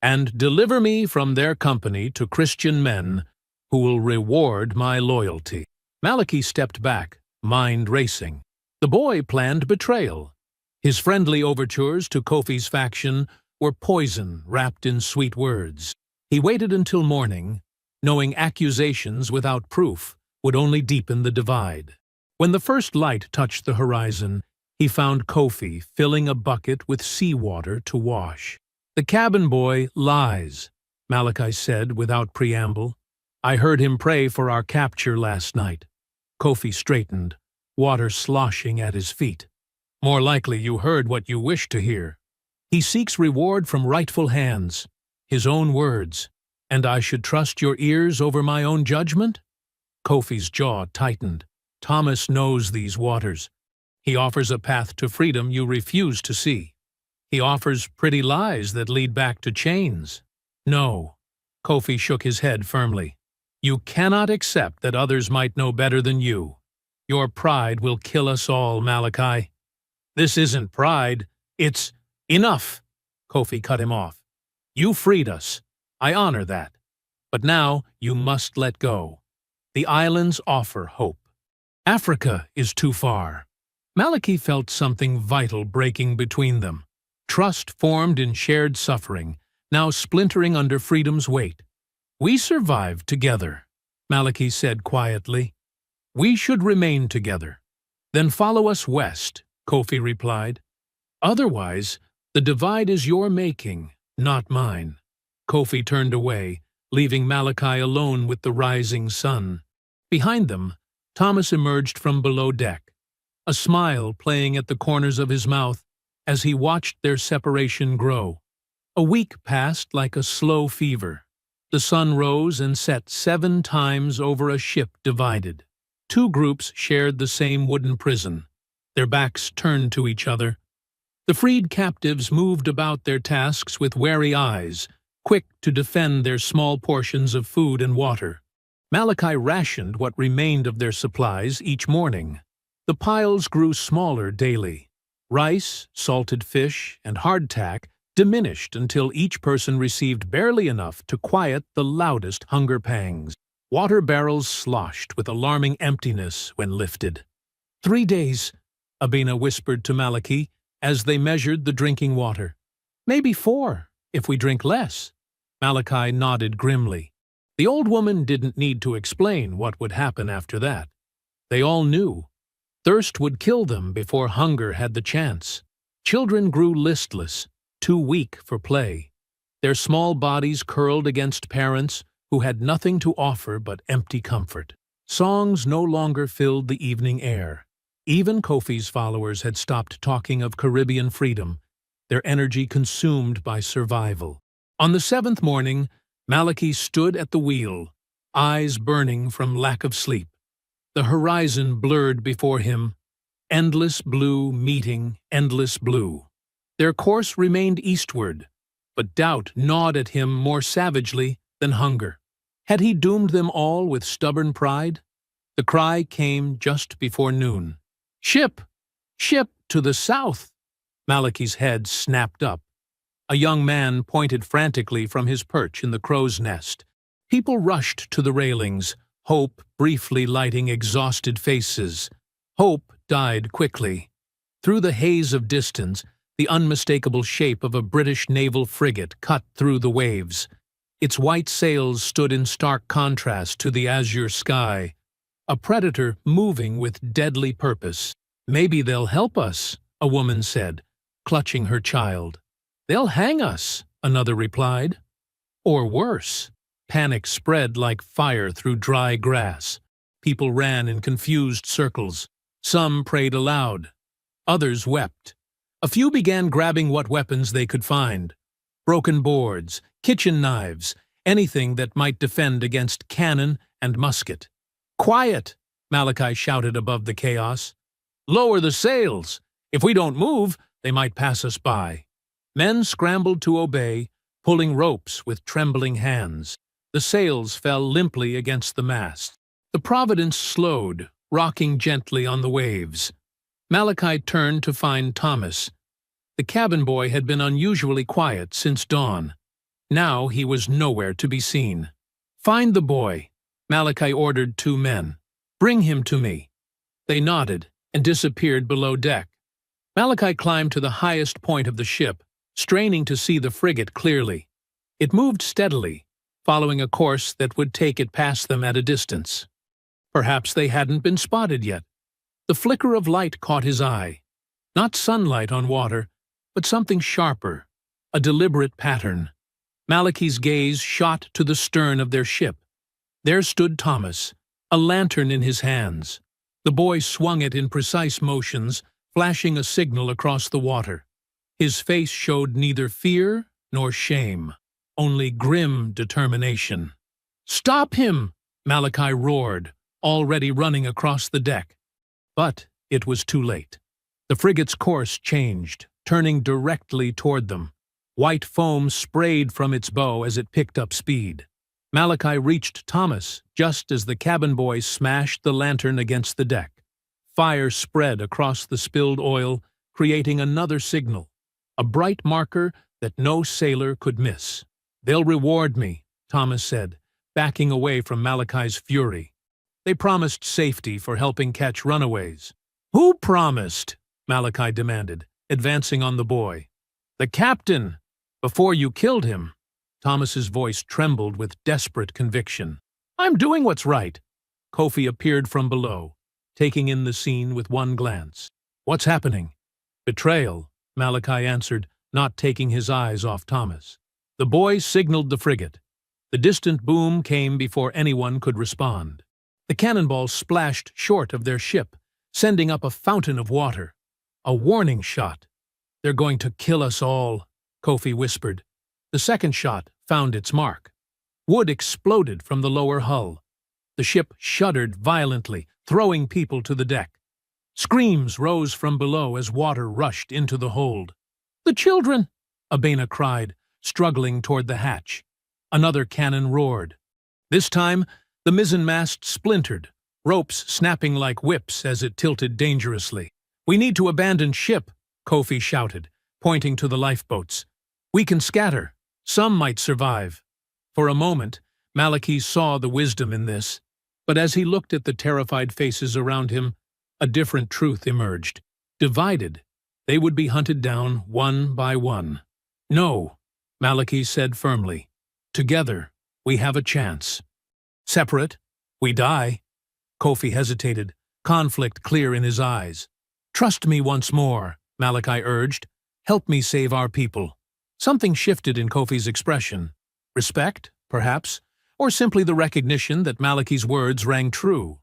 "and deliver me from their company to Christian men who will reward my loyalty." Malachi stepped back, mind racing. The boy planned betrayal. His friendly overtures to Kofi's faction were poison wrapped in sweet words. He waited until morning, knowing accusations without proof would only deepen the divide. When the first light touched the horizon, he found Kofi filling a bucket with seawater to wash. "The cabin boy lies," Malachi said without preamble. "I heard him pray for our capture last night." Kofi straightened, water sloshing at his feet. "More likely you heard what you wished to hear. He seeks reward from rightful hands, his own words, and I should trust your ears over my own judgment?" Kofi's jaw tightened. "Thomas knows these waters. He offers a path to freedom you refuse to see. He offers pretty lies that lead back to chains." "No," Kofi shook his head firmly. "You cannot accept that others might know better than you. Your pride will kill us all, Malachi." "This isn't pride, it's—" "Enough!" Kofi cut him off. "You freed us. I honor that. But now you must let go. The islands offer hope. Africa is too far." Malachi felt something vital breaking between them. Trust formed in shared suffering, now splintering under freedom's weight. "We survived together," Malachi said quietly. "We should remain together." "Then follow us west," Kofi replied. "Otherwise, the divide is your making, not mine." Kofi turned away, leaving Malachi alone with the rising sun. Behind them, Thomas emerged from below deck, a smile playing at the corners of his mouth as he watched their separation grow. A week passed like a slow fever. The sun rose and set 7 times over a ship divided. 2 groups shared the same wooden prison, their backs turned to each other. The freed captives moved about their tasks with wary eyes, quick to defend their small portions of food and water. Malachi rationed what remained of their supplies each morning. The piles grew smaller daily. Rice, salted fish, and hardtack diminished until each person received barely enough to quiet the loudest hunger pangs. Water barrels sloshed with alarming emptiness when lifted. 3 days, Abina whispered to Malachi as they measured the drinking water. "Maybe 4, if we drink less." Malachi nodded grimly. The old woman didn't need to explain what would happen after that. They all knew. Thirst would kill them before hunger had the chance. Children grew listless, too weak for play. Their small bodies curled against parents who had nothing to offer but empty comfort. Songs no longer filled the evening air. Even Kofi's followers had stopped talking of Caribbean freedom, their energy consumed by survival. On the 7th morning, Malachi stood at the wheel, eyes burning from lack of sleep. The horizon blurred before him, endless blue meeting endless blue. Their course remained eastward, but doubt gnawed at him more savagely than hunger. Had he doomed them all with stubborn pride? The cry came just before noon. "Ship! Ship to the south!" Malachi's head snapped up. A young man pointed frantically from his perch in the crow's nest. People rushed to the railings, hope briefly lighting exhausted faces. Hope died quickly. Through the haze of distance, the unmistakable shape of a British naval frigate cut through the waves. Its white sails stood in stark contrast to the azure sky, a predator moving with deadly purpose. "Maybe they'll help us," a woman said, clutching her child. "They'll hang us," another replied. Or worse. Panic spread like fire through dry grass. People ran in confused circles. Some prayed aloud. Others wept. A few began grabbing what weapons they could find. Broken boards, kitchen knives, anything that might defend against cannon and musket. "Quiet!" Malachi shouted above the chaos. "Lower the sails! If we don't move, they might pass us by." Men scrambled to obey, pulling ropes with trembling hands. The sails fell limply against the mast. The Providence slowed, rocking gently on the waves. Malachi turned to find Thomas. The cabin boy had been unusually quiet since dawn. Now he was nowhere to be seen. "Find the boy," Malachi ordered two men. "Bring him to me." They nodded and disappeared below deck. Malachi climbed to the highest point of the ship, straining to see the frigate clearly. It moved steadily, following a course that would take it past them at a distance. Perhaps they hadn't been spotted yet. The flicker of light caught his eye. Not sunlight on water, but something sharper, a deliberate pattern. Malachi's gaze shot to the stern of their ship. There stood Thomas, a lantern in his hands. The boy swung it in precise motions, flashing a signal across the water. His face showed neither fear nor shame, only grim determination. "Stop him!" Malachi roared, already running across the deck. But it was too late. The frigate's course changed, turning directly toward them. White foam sprayed from its bow as it picked up speed. Malachi reached Thomas just as the cabin boy smashed the lantern against the deck. Fire spread across the spilled oil, creating another signal, a bright marker that no sailor could miss. "They'll reward me," Thomas said, backing away from Malachi's fury. "They promised safety for helping catch runaways." "Who promised?" Malachi demanded, advancing on the boy. "The captain, before you killed him." Thomas's voice trembled with desperate conviction. "I'm doing what's right." Kofi appeared from below, taking in the scene with one glance. "What's happening?" "Betrayal," Malachi answered, not taking his eyes off Thomas. The boy signaled the frigate. The distant boom came before anyone could respond. The cannonballs splashed short of their ship, sending up a fountain of water. A warning shot. "They're going to kill us all," Kofi whispered. The second shot found its mark. Wood exploded from the lower hull. The ship shuddered violently, throwing people to the deck. Screams rose from below as water rushed into the hold. "The children!" Abena cried, struggling toward the hatch. Another cannon roared. This time, the mizzenmast splintered, ropes snapping like whips as it tilted dangerously. "We need to abandon ship," Kofi shouted, pointing to the lifeboats. "We can scatter. Some might survive." For a moment, Malachi saw the wisdom in this, but as he looked at the terrified faces around him, a different truth emerged. Divided, they would be hunted down one by one. "No," Malachi said firmly. "Together, we have a chance. Separate, we die." Kofi hesitated, conflict clear in his eyes. "Trust me once more," Malachi urged. "Help me save our people." Something shifted in Kofi's expression. Respect, perhaps, or simply the recognition that Malachi's words rang true.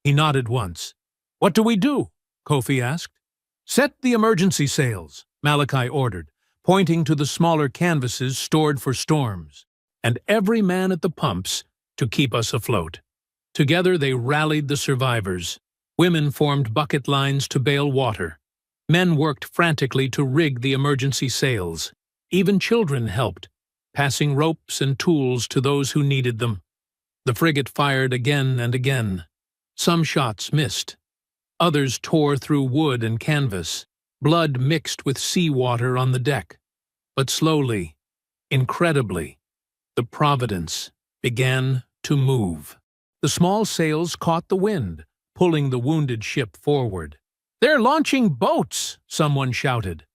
He nodded once. "What do we do?" Kofi asked. "Set the emergency sails," Malachi ordered, pointing to the smaller canvases stored for storms. and every man at the pumps to keep us afloat. Together they rallied the survivors. Women formed bucket lines to bail water. Men worked frantically to rig the emergency sails. Even children helped, passing ropes and tools to those who needed them. The frigate fired again and again. Some shots missed. Others tore through wood and canvas. Blood mixed with seawater on the deck. But slowly, incredibly, the Providence began to move. The small sails caught the wind, pulling the wounded ship forward. "They're launching boats!" someone shouted.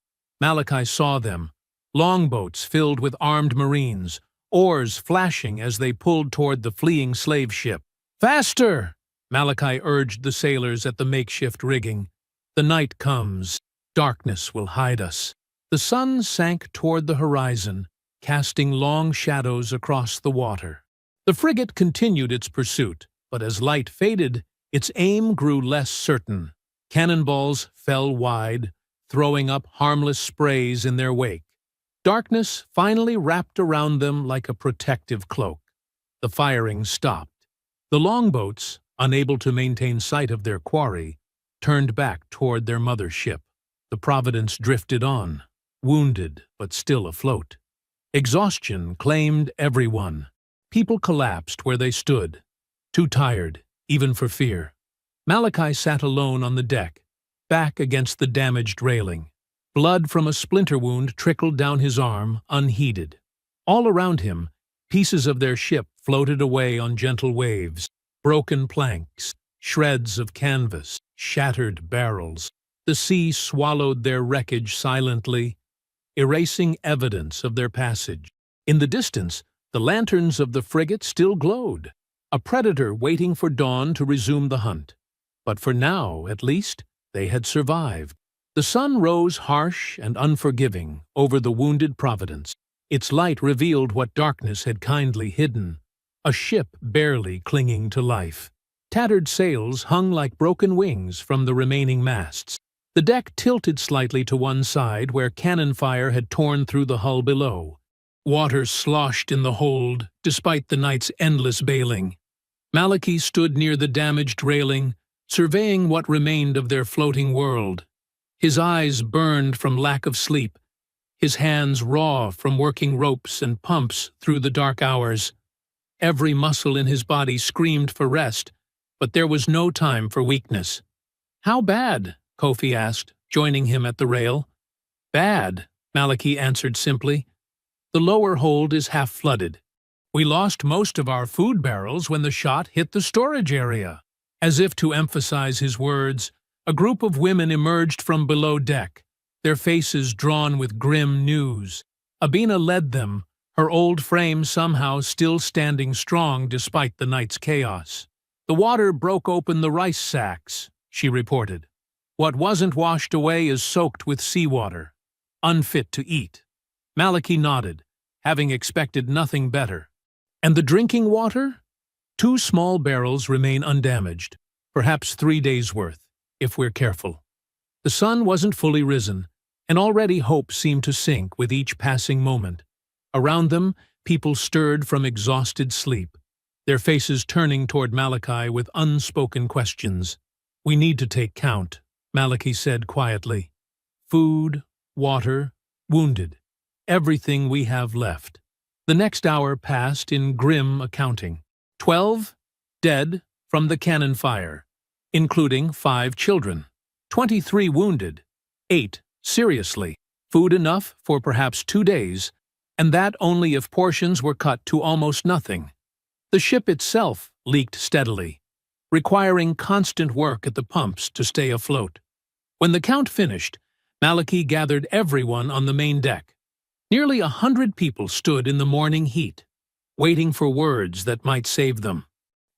Malachi saw them, longboats filled with armed Marines, oars flashing as they pulled toward the fleeing slave ship. "Faster!" Malachi urged the sailors at the makeshift rigging. "The night comes. Darkness will hide us." The sun sank toward the horizon, casting long shadows across the water. The frigate continued its pursuit, but as light faded, its aim grew less certain. Cannonballs fell wide, throwing up harmless sprays in their wake. Darkness finally wrapped around them like a protective cloak. The firing stopped. The longboats, unable to maintain sight of their quarry, turned back toward their mother ship. The Providence drifted on, wounded but still afloat. Exhaustion claimed everyone. People collapsed where they stood, too tired, even for fear. Malachi sat alone on the deck, back against the damaged railing. Blood from a splinter wound trickled down his arm, unheeded. All around him, pieces of their ship floated away on gentle waves. Broken planks, shreds of canvas, shattered barrels. The sea swallowed their wreckage silently, erasing evidence of their passage. In the distance, the lanterns of the frigate still glowed, a predator waiting for dawn to resume the hunt. But for now, at least, they had survived. The sun rose harsh and unforgiving over the wounded Providence. Its light revealed what darkness had kindly hidden, a ship barely clinging to life. Tattered sails hung like broken wings from the remaining masts. The deck tilted slightly to one side where cannon fire had torn through the hull below. Water sloshed in the hold, despite the night's endless bailing. Malachi stood near the damaged railing, surveying what remained of their floating world. His eyes burned from lack of sleep, his hands raw from working ropes and pumps through the dark hours. Every muscle in his body screamed for rest, but there was no time for weakness. "How bad?" Kofi asked, joining him at the rail. "Bad," Malachi answered simply. "The lower hold is half flooded. We lost most of our food barrels when the shot hit the storage area." As if to emphasize his words, a group of women emerged from below deck, their faces drawn with grim news. Abina led them, her old frame somehow still standing strong despite the night's chaos. "The water broke open the rice sacks," she reported. "What wasn't washed away is soaked with seawater, unfit to eat." Malachi nodded, having expected nothing better. "And the drinking water?" "2 small barrels remain undamaged, perhaps 3 days' worth, if we're careful." The sun wasn't fully risen, and already hope seemed to sink with each passing moment. Around them, people stirred from exhausted sleep, their faces turning toward Malachi with unspoken questions. "We need to take count," Malachi said quietly. "Food, water, wounded, everything we have left." The next hour passed in grim accounting. 12 dead from the cannon fire, including 5 children. 23 wounded, 8 seriously. Food enough for perhaps 2 days, and that only if portions were cut to almost nothing. The ship itself leaked steadily, requiring constant work at the pumps to stay afloat. When the count finished, Malachi gathered everyone on the main deck. Nearly 100 people stood in the morning heat, waiting for words that might save them.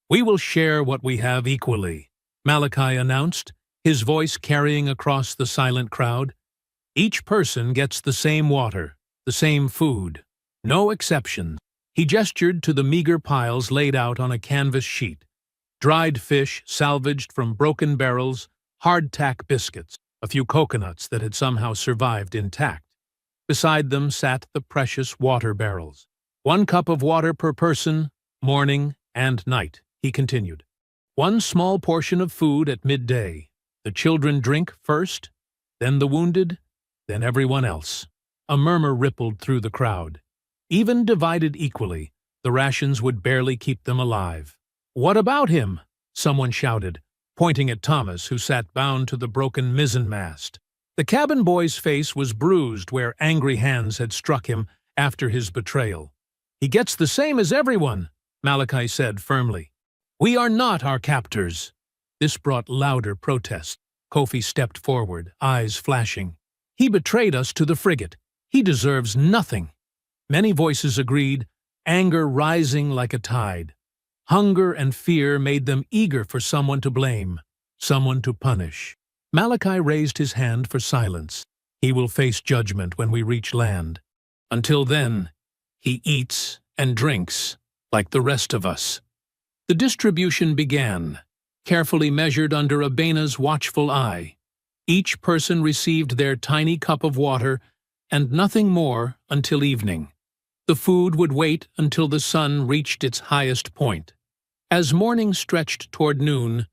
"We will share what we have equally," Malachi announced, his voice carrying across the silent crowd. "Each person gets the same water, the same food. No exceptions." He gestured to the meager piles laid out on a canvas sheet. Dried fish salvaged from broken barrels, hardtack biscuits, a few coconuts that had somehow survived intact. Beside them sat the precious water barrels, 1 cup of water per person, morning and night, he continued. 1 small portion of food at midday. The children drink first, then the wounded, then everyone else. A murmur rippled through the crowd. Even divided equally, the rations would barely keep them alive. "What about him?" someone shouted, pointing at Thomas, who sat bound to the broken mizzenmast. The cabin boy's face was bruised where angry hands had struck him after his betrayal. "He gets the same as everyone," Malachi said firmly. "We are not our captors." This brought louder protest. Kofi stepped forward, eyes flashing. "He betrayed us to the frigate. He deserves nothing." Many voices agreed, anger rising like a tide. Hunger and fear made them eager for someone to blame, someone to punish. Malachi raised his hand for silence. "He will face judgment when we reach land. Until then, he eats and drinks like the rest of us." The distribution began, carefully measured under Abena's watchful eye. Each person received their tiny cup of water and nothing more until evening. The food would wait until the sun reached its highest point. As morning stretched toward noon,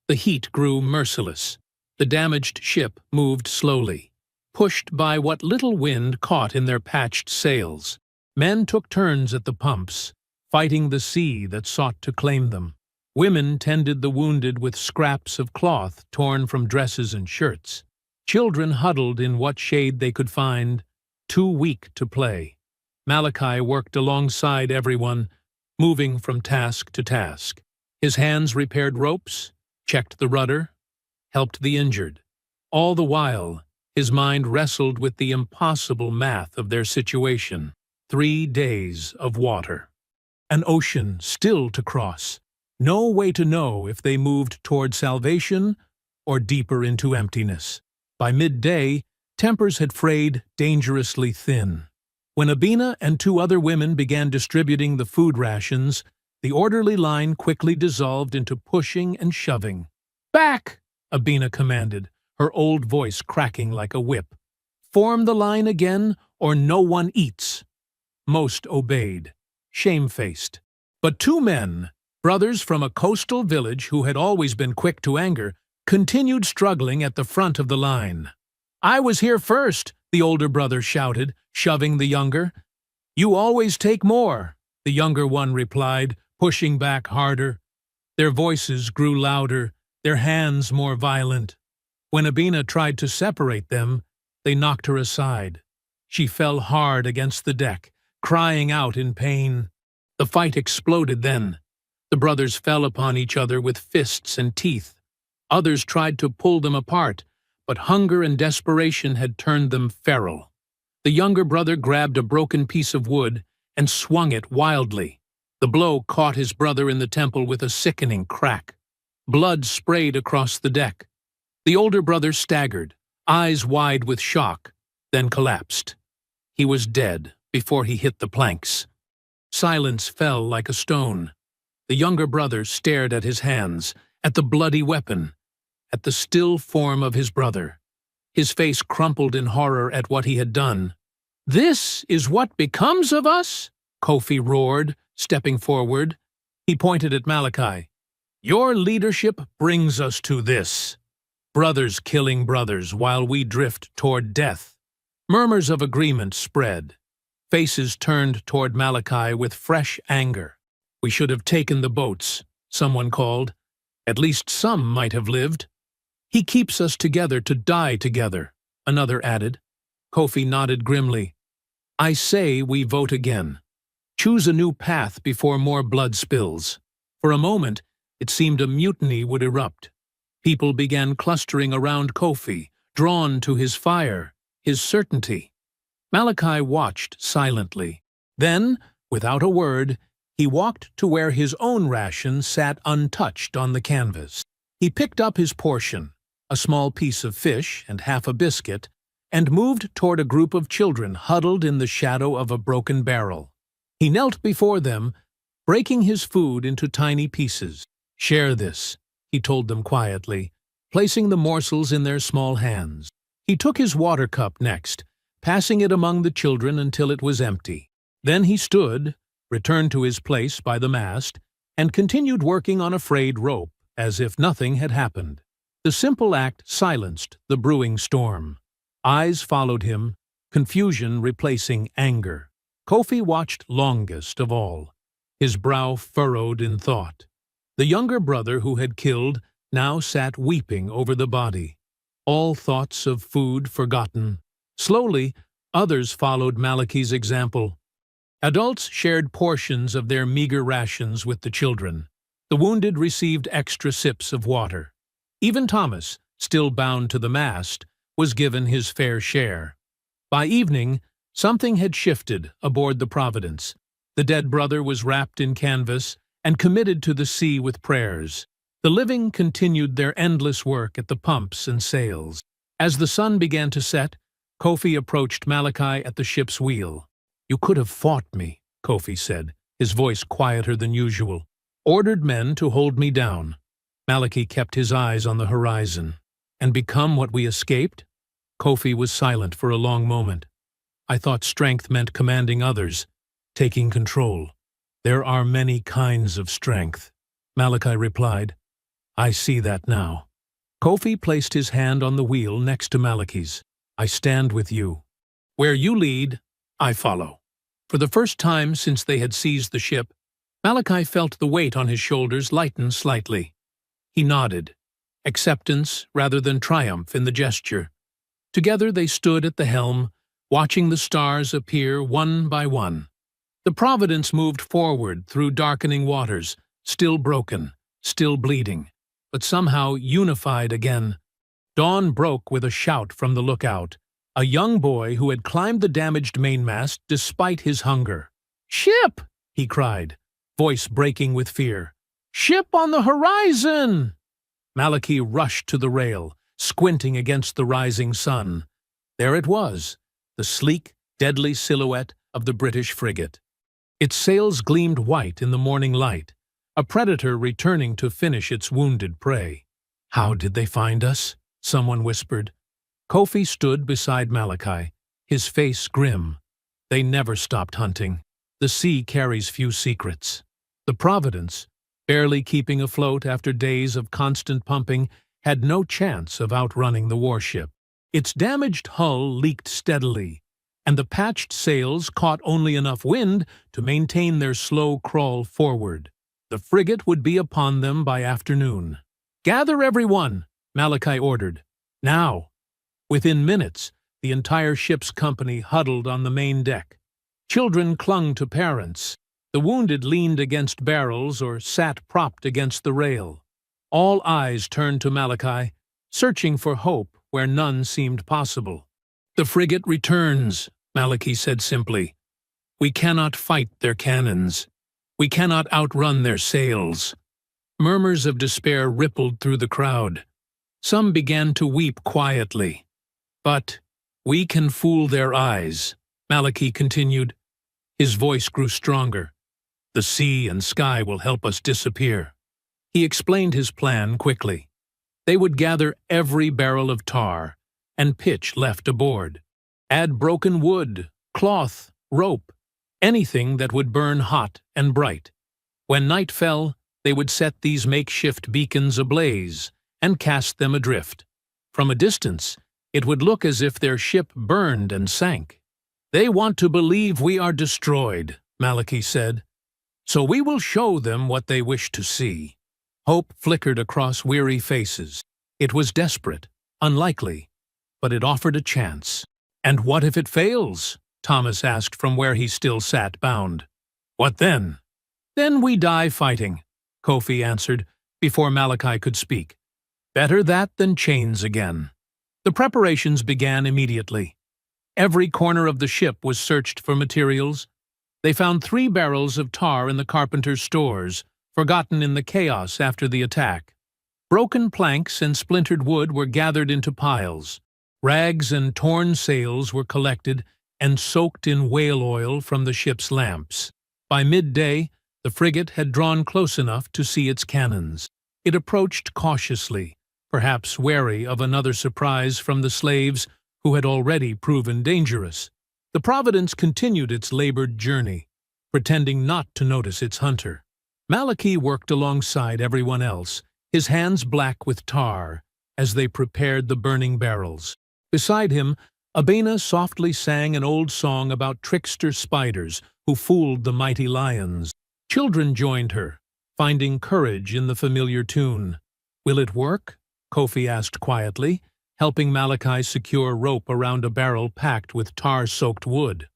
the heat grew merciless. The damaged ship moved slowly, pushed by what little wind caught in their patched sails. Men took turns at the pumps, fighting the sea that sought to claim them. Women tended the wounded with scraps of cloth torn from dresses and shirts. Children huddled in what shade they could find, too weak to play. Malachi worked alongside everyone, moving from task to task. His hands repaired ropes, checked the rudder, helped the injured. All the while, his mind wrestled with the impossible math of their situation. 3 days of water. An ocean still to cross. No way to know if they moved toward salvation or deeper into emptiness. By midday, tempers had frayed dangerously thin. When Abena and 2 other women began distributing the food rations, the orderly line quickly dissolved into pushing and shoving. "Back!" Abena commanded, her old voice cracking like a whip. "Form the line again, or no one eats." Most obeyed, shamefaced. But 2 men, brothers from a coastal village who had always been quick to anger, continued struggling at the front of the line. "I was here first," the older brother shouted, shoving the younger. "You always take more," the younger one replied, pushing back harder. Their voices grew louder, their hands more violent. When Abena tried to separate them, they knocked her aside. She fell hard against the deck, crying out in pain. The fight exploded then. The brothers fell upon each other with fists and teeth. Others tried to pull them apart, but hunger and desperation had turned them feral. The younger brother grabbed a broken piece of wood and swung it wildly. The blow caught his brother in the temple with a sickening crack. Blood sprayed across the deck. The older brother staggered, eyes wide with shock, then collapsed. He was dead before he hit the planks. Silence fell like a stone. The younger brother stared at his hands, at the bloody weapon, at the still form of his brother. His face crumpled in horror at what he had done. "This is what becomes of us?" Kofi roared, stepping forward. He pointed at Malachi. "Your leadership brings us to this. Brothers killing brothers while we drift toward death." Murmurs of agreement spread. Faces turned toward Malachi with fresh anger. "We should have taken the boats," someone called. "At least some might have lived." "He keeps us together to die together," another added. Kofi nodded grimly. "I say we vote again. Choose a new path before more blood spills." For a moment, it seemed a mutiny would erupt. People began clustering around Kofi, drawn to his fire, his certainty. Malachi watched silently. Then, without a word, he walked to where his own ration sat untouched on the canvas. He picked up his portion, a small piece of fish and half a biscuit, and moved toward a group of children huddled in the shadow of a broken barrel. He knelt before them, breaking his food into tiny pieces. "Share this," he told them quietly, placing the morsels in their small hands. He took his water cup next, passing it among the children until it was empty. Then he stood, returned to his place by the mast, and continued working on a frayed rope, as if nothing had happened. The simple act silenced the brewing storm. Eyes followed him, confusion replacing anger. Kofi watched longest of all, his brow furrowed in thought. The younger brother who had killed now sat weeping over the body, all thoughts of food forgotten. Slowly, others followed Malachi's example. Adults shared portions of their meager rations with the children. The wounded received extra sips of water. Even Thomas, still bound to the mast, was given his fair share. By evening, something had shifted aboard the Providence. The dead brother was wrapped in canvas and committed to the sea with prayers. The living continued their endless work at the pumps and sails. As the sun began to set, Kofi approached Malachi at the ship's wheel. "You could have fought me," Kofi said, his voice quieter than usual. "Ordered men to hold me down." Malachi kept his eyes on the horizon. "And become what we escaped?" Kofi was silent for a long moment. "I thought strength meant commanding others, taking control." "There are many kinds of strength," Malachi replied. "I see that now." Kofi placed his hand on the wheel next to Malachi's. "I stand with you. Where you lead, I follow." For the first time since they had seized the ship, Malachi felt the weight on his shoulders lighten slightly. He nodded, acceptance rather than triumph in the gesture. Together they stood at the helm, watching the stars appear one by one. The Providence moved forward through darkening waters, still broken, still bleeding, but somehow unified again. Dawn broke with a shout from the lookout, a young boy who had climbed the damaged mainmast despite his hunger. "Ship!" he cried, voice breaking with fear. "Ship on the horizon!" Malachi rushed to the rail, squinting against the rising sun. There it was, the sleek, deadly silhouette of the British frigate. Its sails gleamed white in the morning light, a predator returning to finish its wounded prey. "How did they find us?" someone whispered. Kofi stood beside Malachi, his face grim. "They never stopped hunting. The sea carries few secrets." The Providence, barely keeping afloat after days of constant pumping, had no chance of outrunning the warship. Its damaged hull leaked steadily, and the patched sails caught only enough wind to maintain their slow crawl forward. The frigate would be upon them by afternoon. "Gather everyone," Malachi ordered. "Now." Within minutes, the entire ship's company huddled on the main deck. Children clung to parents. The wounded leaned against barrels or sat propped against the rail. All eyes turned to Malachi, searching for hope where none seemed possible. "The frigate returns," Malachi said simply. "We cannot fight their cannons. We cannot outrun their sails." Murmurs of despair rippled through the crowd. Some began to weep quietly. "But we can fool their eyes," Malachi continued. His voice grew stronger. "The sea and sky will help us disappear." He explained his plan quickly. They would gather every barrel of tar and pitch left aboard. Add broken wood, cloth, rope, anything that would burn hot and bright. When night fell, they would set these makeshift beacons ablaze and cast them adrift. From a distance, it would look as if their ship burned and sank. "They want to believe we are destroyed," Malachi said. "So we will show them what they wish to see." Hope flickered across weary faces. It was desperate, unlikely, but it offered a chance. "And what if it fails?" Thomas asked from where he still sat bound. "What then?" "Then we die fighting," Kofi answered before Malachi could speak. "Better that than chains again." The preparations began immediately. Every corner of the ship was searched for materials. They found 3 barrels of tar in the carpenter's stores, forgotten in the chaos after the attack. Broken planks and splintered wood were gathered into piles. Rags and torn sails were collected and soaked in whale oil from the ship's lamps. By midday, the frigate had drawn close enough to see its cannons. It approached cautiously, perhaps wary of another surprise from the slaves who had already proven dangerous. The The Providence continued its labored journey, pretending not to notice its hunter. Malachi worked alongside everyone else, his hands black with tar, as they prepared the burning barrels. Beside him, Abena softly sang an old song about trickster spiders who fooled the mighty lions. Children joined her, finding courage in the familiar tune. "Will it work?" Kofi asked quietly, helping Malachi secure rope around a barrel packed with tar-soaked wood.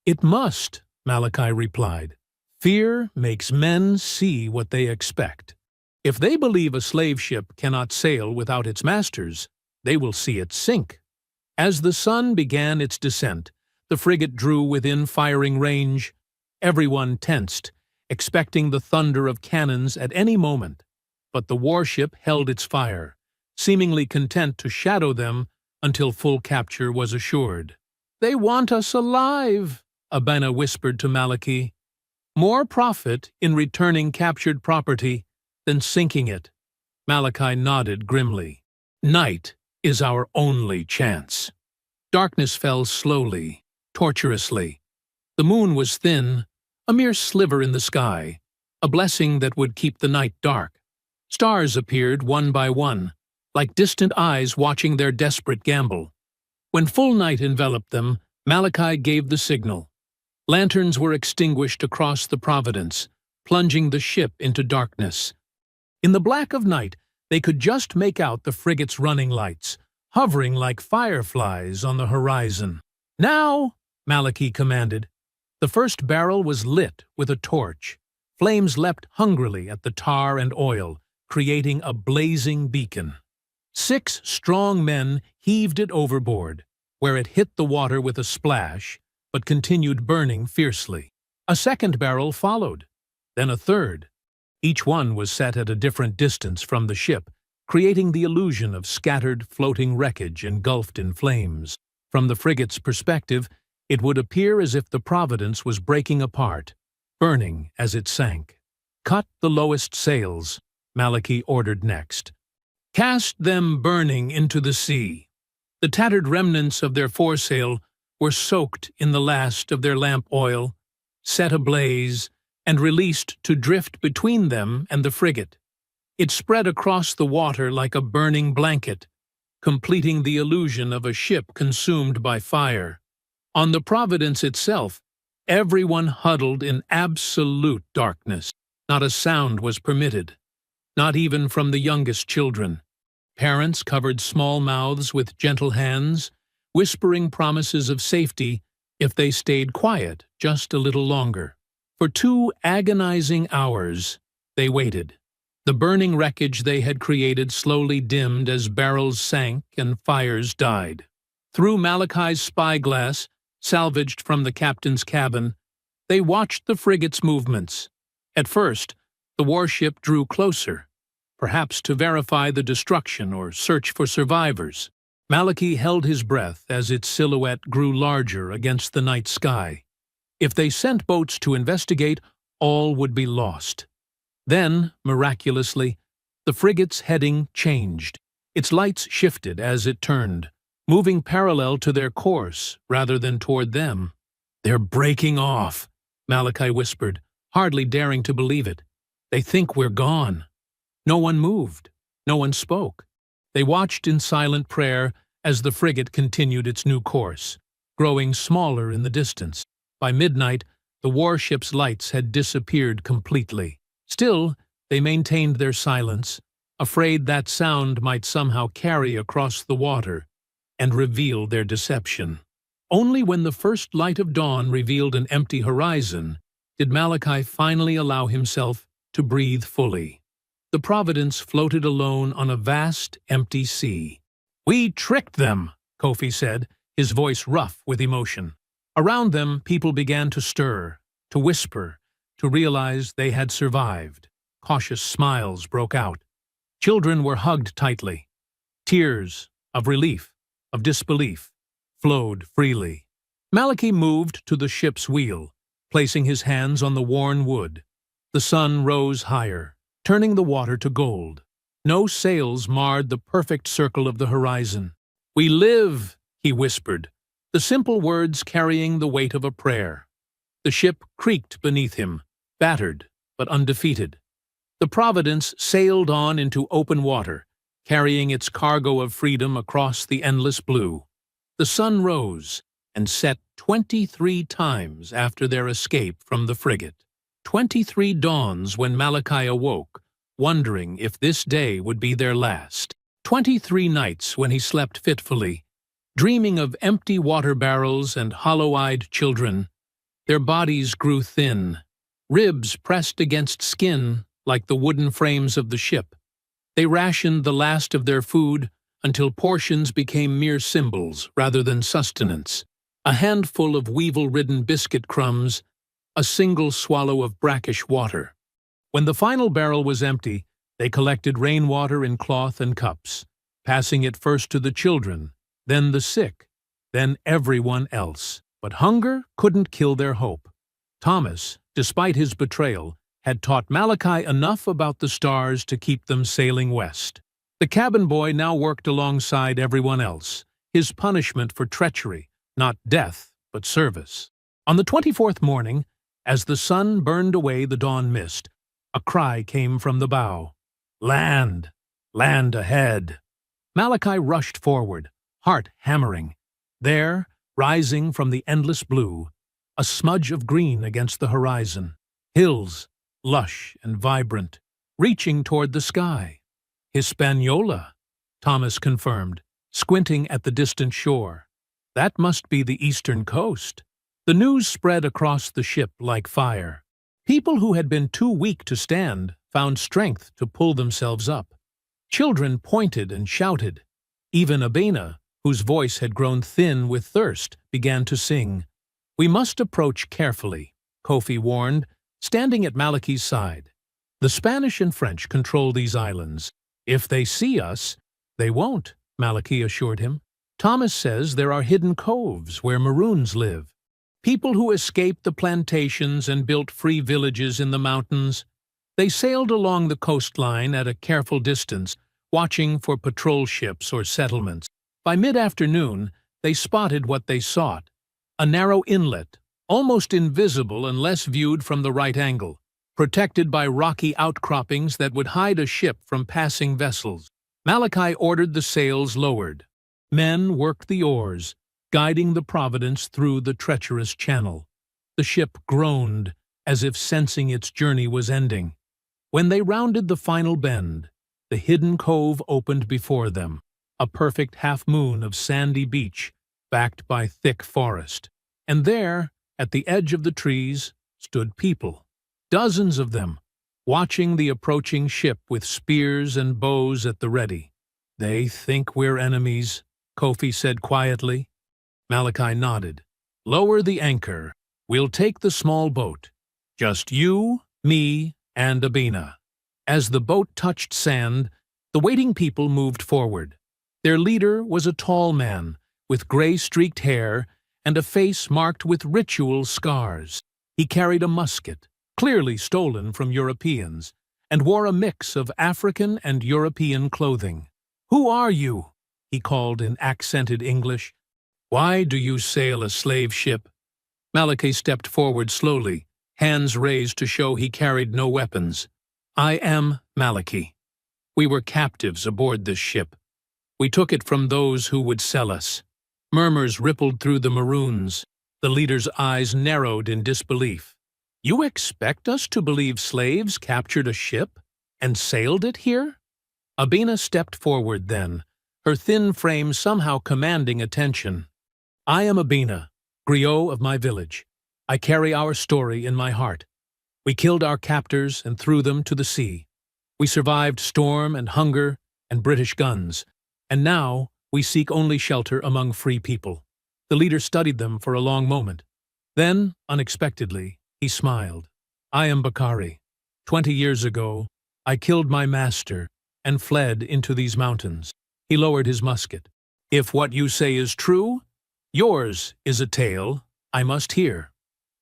"It must," Malachi replied. "Fear makes men see what they expect. If they believe a slave ship cannot sail without its masters, they will see it sink." As the sun began its descent, the frigate drew within firing range. Everyone tensed, expecting the thunder of cannons at any moment. But the warship held its fire, seemingly content to shadow them until full capture was assured. "They want us alive," Abena whispered to Malachi. "More profit in returning captured property than sinking it." Malachi nodded grimly. "Night is our only chance." Darkness fell slowly, tortuously. The moon was thin, a mere sliver in the sky, a blessing that would keep the night dark. Stars appeared one by one, like distant eyes watching their desperate gamble. When full night enveloped them, Malachi gave the signal. Lanterns were extinguished across the Providence, plunging the ship into darkness. In the black of night, they could just make out the frigate's running lights, hovering like fireflies on the horizon. "Now!" Malachi commanded. The first barrel was lit with a torch. Flames leapt hungrily at the tar and oil, creating a blazing beacon. 6 strong men heaved it overboard, where it hit the water with a splash, but continued burning fiercely. A second barrel followed, then a third. Each one was set at a different distance from the ship, creating the illusion of scattered, floating wreckage engulfed in flames. From the frigate's perspective, it would appear as if the Providence was breaking apart, burning as it sank. "Cut the lowest sails," Malachi ordered next. "Cast them burning into the sea." The tattered remnants of their foresail were soaked in the last of their lamp oil, set ablaze, and released to drift between them and the frigate. It spread across the water like a burning blanket, completing the illusion of a ship consumed by fire. On the Providence itself, everyone huddled in absolute darkness. Not a sound was permitted, not even from the youngest children. Parents covered small mouths with gentle hands, whispering promises of safety if they stayed quiet just a little longer. For 2 agonizing hours, they waited. The burning wreckage they had created slowly dimmed as barrels sank and fires died. Through Malachi's spyglass, salvaged from the captain's cabin, they watched the frigate's movements. At first, the warship drew closer, perhaps to verify the destruction or search for survivors. Malachi held his breath as its silhouette grew larger against the night sky. If they sent boats to investigate, all would be lost. Then, miraculously, the frigate's heading changed. Its lights shifted as it turned, moving parallel to their course rather than toward them. "They're breaking off," Malachi whispered, hardly daring to believe it. "They think we're gone." No one moved. No one spoke. They watched in silent prayer as the frigate continued its new course, growing smaller in the distance. By midnight, the warship's lights had disappeared completely. Still, they maintained their silence, afraid that sound might somehow carry across the water and reveal their deception. Only when the first light of dawn revealed an empty horizon did Malachi finally allow himself to breathe fully. The Providence floated alone on a vast, empty sea. "We tricked them," Kofi said, his voice rough with emotion. Around them, people began to stir, to whisper, to realize they had survived. Cautious smiles broke out. Children were hugged tightly. Tears of relief, of disbelief, flowed freely. Malachi moved to the ship's wheel, placing his hands on the worn wood. The sun rose higher, turning the water to gold. No sails marred the perfect circle of the horizon. "We live," he whispered, the simple words carrying the weight of a prayer. The ship creaked beneath him, battered but undefeated. The Providence sailed on into open water, carrying its cargo of freedom across the endless blue. The sun rose and set 23 times after their escape from the frigate. 23 dawns when Malachi awoke, wondering if this day would be their last. 23 nights when he slept fitfully, dreaming of empty water barrels and hollow-eyed children. Their bodies grew thin, ribs pressed against skin like the wooden frames of the ship. They rationed the last of their food until portions became mere symbols rather than sustenance. A handful of weevil-ridden biscuit crumbs, a single swallow of brackish water. When the final barrel was empty, they collected rainwater in cloth and cups, passing it first to the children, then the sick, then everyone else. But hunger couldn't kill their hope. Thomas, despite his betrayal, had taught Malachi enough about the stars to keep them sailing west. The cabin boy now worked alongside everyone else, his punishment for treachery, not death, but service. On the 24th morning, as the sun burned away the dawn mist, a cry came from the bow. "Land! Land ahead!" Malachi rushed forward, heart hammering. There, rising from the endless blue, a smudge of green against the horizon. Hills, lush and vibrant, reaching toward the sky. "Hispaniola," Thomas confirmed, squinting at the distant shore. "That must be the eastern coast." The news spread across the ship like fire. People who had been too weak to stand found strength to pull themselves up. Children pointed and shouted. Even Abena, whose voice had grown thin with thirst, began to sing. "We must approach carefully," Kofi warned, standing at Malachi's side. "The Spanish and French control these islands. If they see us—" "They won't," Malachi assured him. "Thomas says there are hidden coves where Maroons live. People who escaped the plantations and built free villages in the mountains. They sailed along the coastline at a careful distance, watching for patrol ships or settlements. By mid-afternoon, they spotted what they sought, a narrow inlet, almost invisible unless viewed from the right angle, protected by rocky outcroppings that would hide a ship from passing vessels. Malachi ordered the sails lowered. Men worked the oars, guiding the Providence through the treacherous channel. The ship groaned, as if sensing its journey was ending. When they rounded the final bend, the hidden cove opened before them, a perfect half-moon of sandy beach, backed by thick forest. And there, at the edge of the trees, stood people, dozens of them, watching the approaching ship with spears and bows at the ready. "They think we're enemies," Kofi said quietly. Malachi nodded. "Lower the anchor. We'll take the small boat. Just you, me, and Abena." As the boat touched sand, the waiting people moved forward. Their leader was a tall man, with gray-streaked hair and a face marked with ritual scars. He carried a musket, clearly stolen from Europeans, and wore a mix of African and European clothing. "Who are you?" he called in accented English. "Why do you sail a slave ship?" Malachi stepped forward slowly, hands raised to show he carried no weapons. "I am Malachi. We were captives aboard this ship. We took it from those who would sell us." Murmurs rippled through the Maroons. The leader's eyes narrowed in disbelief. "You expect us to believe slaves captured a ship and sailed it here?" Abena stepped forward then, her thin frame somehow commanding attention. "I am Abena, griot of my village. I carry our story in my heart. We killed our captors and threw them to the sea. We survived storm and hunger and British guns, and now we seek only shelter among free people." The leader studied them for a long moment. Then, unexpectedly, he smiled. "I am Bakari. 20 years ago, I killed my master and fled into these mountains." He lowered his musket. "If what you say is true, yours is a tale I must hear."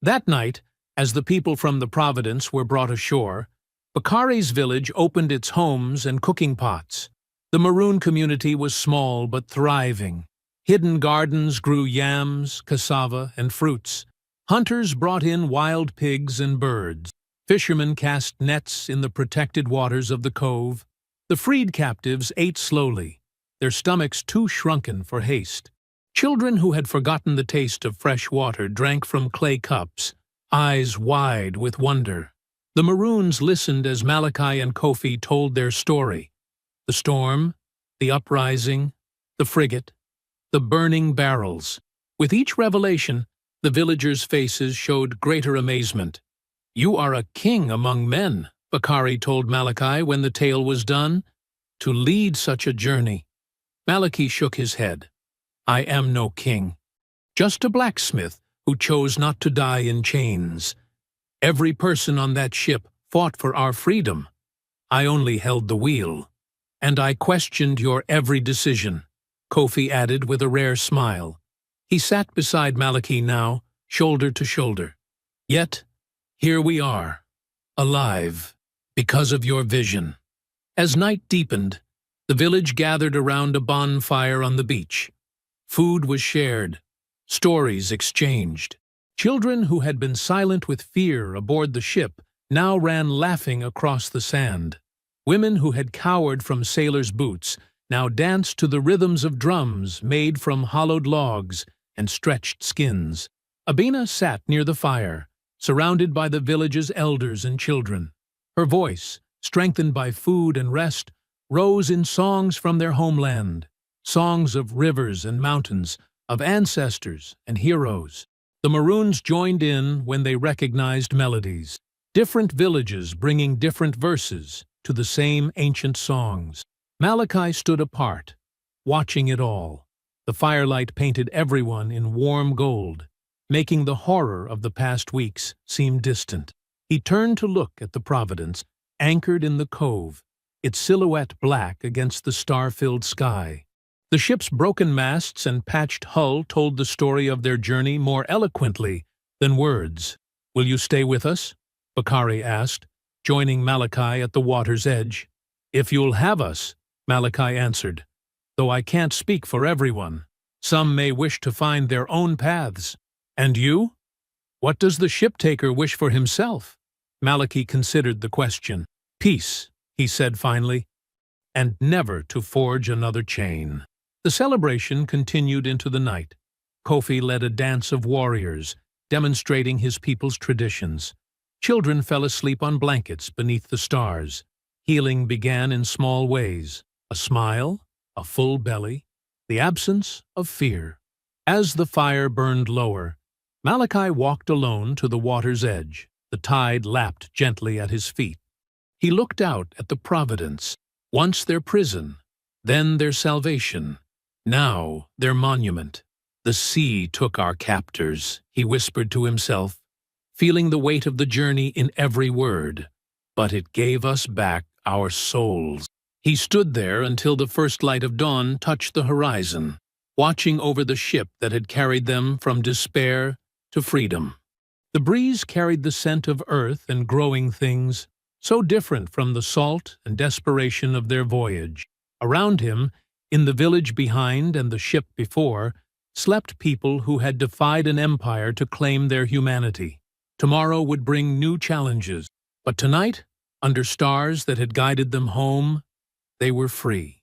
That night, as the people from the Providence were brought ashore, Bakari's village opened its homes and cooking pots. The Maroon community was small but thriving. Hidden gardens grew yams, cassava, and fruits. Hunters brought in wild pigs and birds. Fishermen cast nets in the protected waters of the cove. The freed captives ate slowly, their stomachs too shrunken for haste. Children who had forgotten the taste of fresh water drank from clay cups, eyes wide with wonder. The Maroons listened as Malachi and Kofi told their story. The storm, the uprising, the frigate, the burning barrels. With each revelation, the villagers' faces showed greater amazement. "You are a king among men," Bakari told Malachi when the tale was done. "To lead such a journey." Malachi shook his head. "I am no king, just a blacksmith who chose not to die in chains. Every person on that ship fought for our freedom. I only held the wheel. And I questioned your every decision," Kofi added with a rare smile. He sat beside Malachi now, shoulder to shoulder. "Yet, here we are, alive, because of your vision." As night deepened, the village gathered around a bonfire on the beach. Food was shared, stories exchanged. Children who had been silent with fear aboard the ship now ran laughing across the sand. Women who had cowered from sailors' boots now danced to the rhythms of drums made from hollowed logs and stretched skins. Abina sat near the fire, surrounded by the village's elders and children. Her voice, strengthened by food and rest, rose in songs from their homeland, songs of rivers and mountains, of ancestors and heroes. The Maroons joined in when they recognized melodies, different villages bringing different verses to the same ancient songs. Malachi stood apart, watching it all. The firelight painted everyone in warm gold, making the horror of the past weeks seem distant. He turned to look at the Providence, anchored in the cove, its silhouette black against the star-filled sky. The ship's broken masts and patched hull told the story of their journey more eloquently than words. "Will you stay with us?" Bakari asked, joining Malachi at the water's edge. "If you'll have us," Malachi answered, "though I can't speak for everyone. Some may wish to find their own paths. And you? What does the ship-taker wish for himself?" Malachi considered the question. "Peace," he said finally, "and never to forge another chain." The celebration continued into the night. Kofi led a dance of warriors, demonstrating his people's traditions. Children fell asleep on blankets beneath the stars. Healing began in small ways: a smile, a full belly, the absence of fear. As the fire burned lower, Malachi walked alone to the water's edge. The tide lapped gently at his feet. He looked out at the Providence, once their prison, then their salvation, now their monument. "The sea took our captors," he whispered to himself, feeling the weight of the journey in every word, "but it gave us back our souls." He stood there until the first light of dawn touched the horizon, watching over the ship that had carried them from despair to freedom. The breeze carried the scent of earth and growing things, so different from the salt and desperation of their voyage. Around him, in the village behind and the ship before, slept people who had defied an empire to claim their humanity. Tomorrow would bring new challenges, but tonight, under stars that had guided them home, they were free.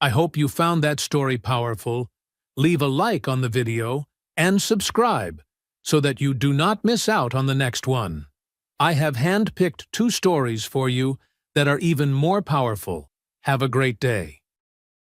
I hope you found that story powerful. Leave a like on the video and subscribe so that you do not miss out on the next one. I have handpicked 2 stories for you that are even more powerful. Have a great day.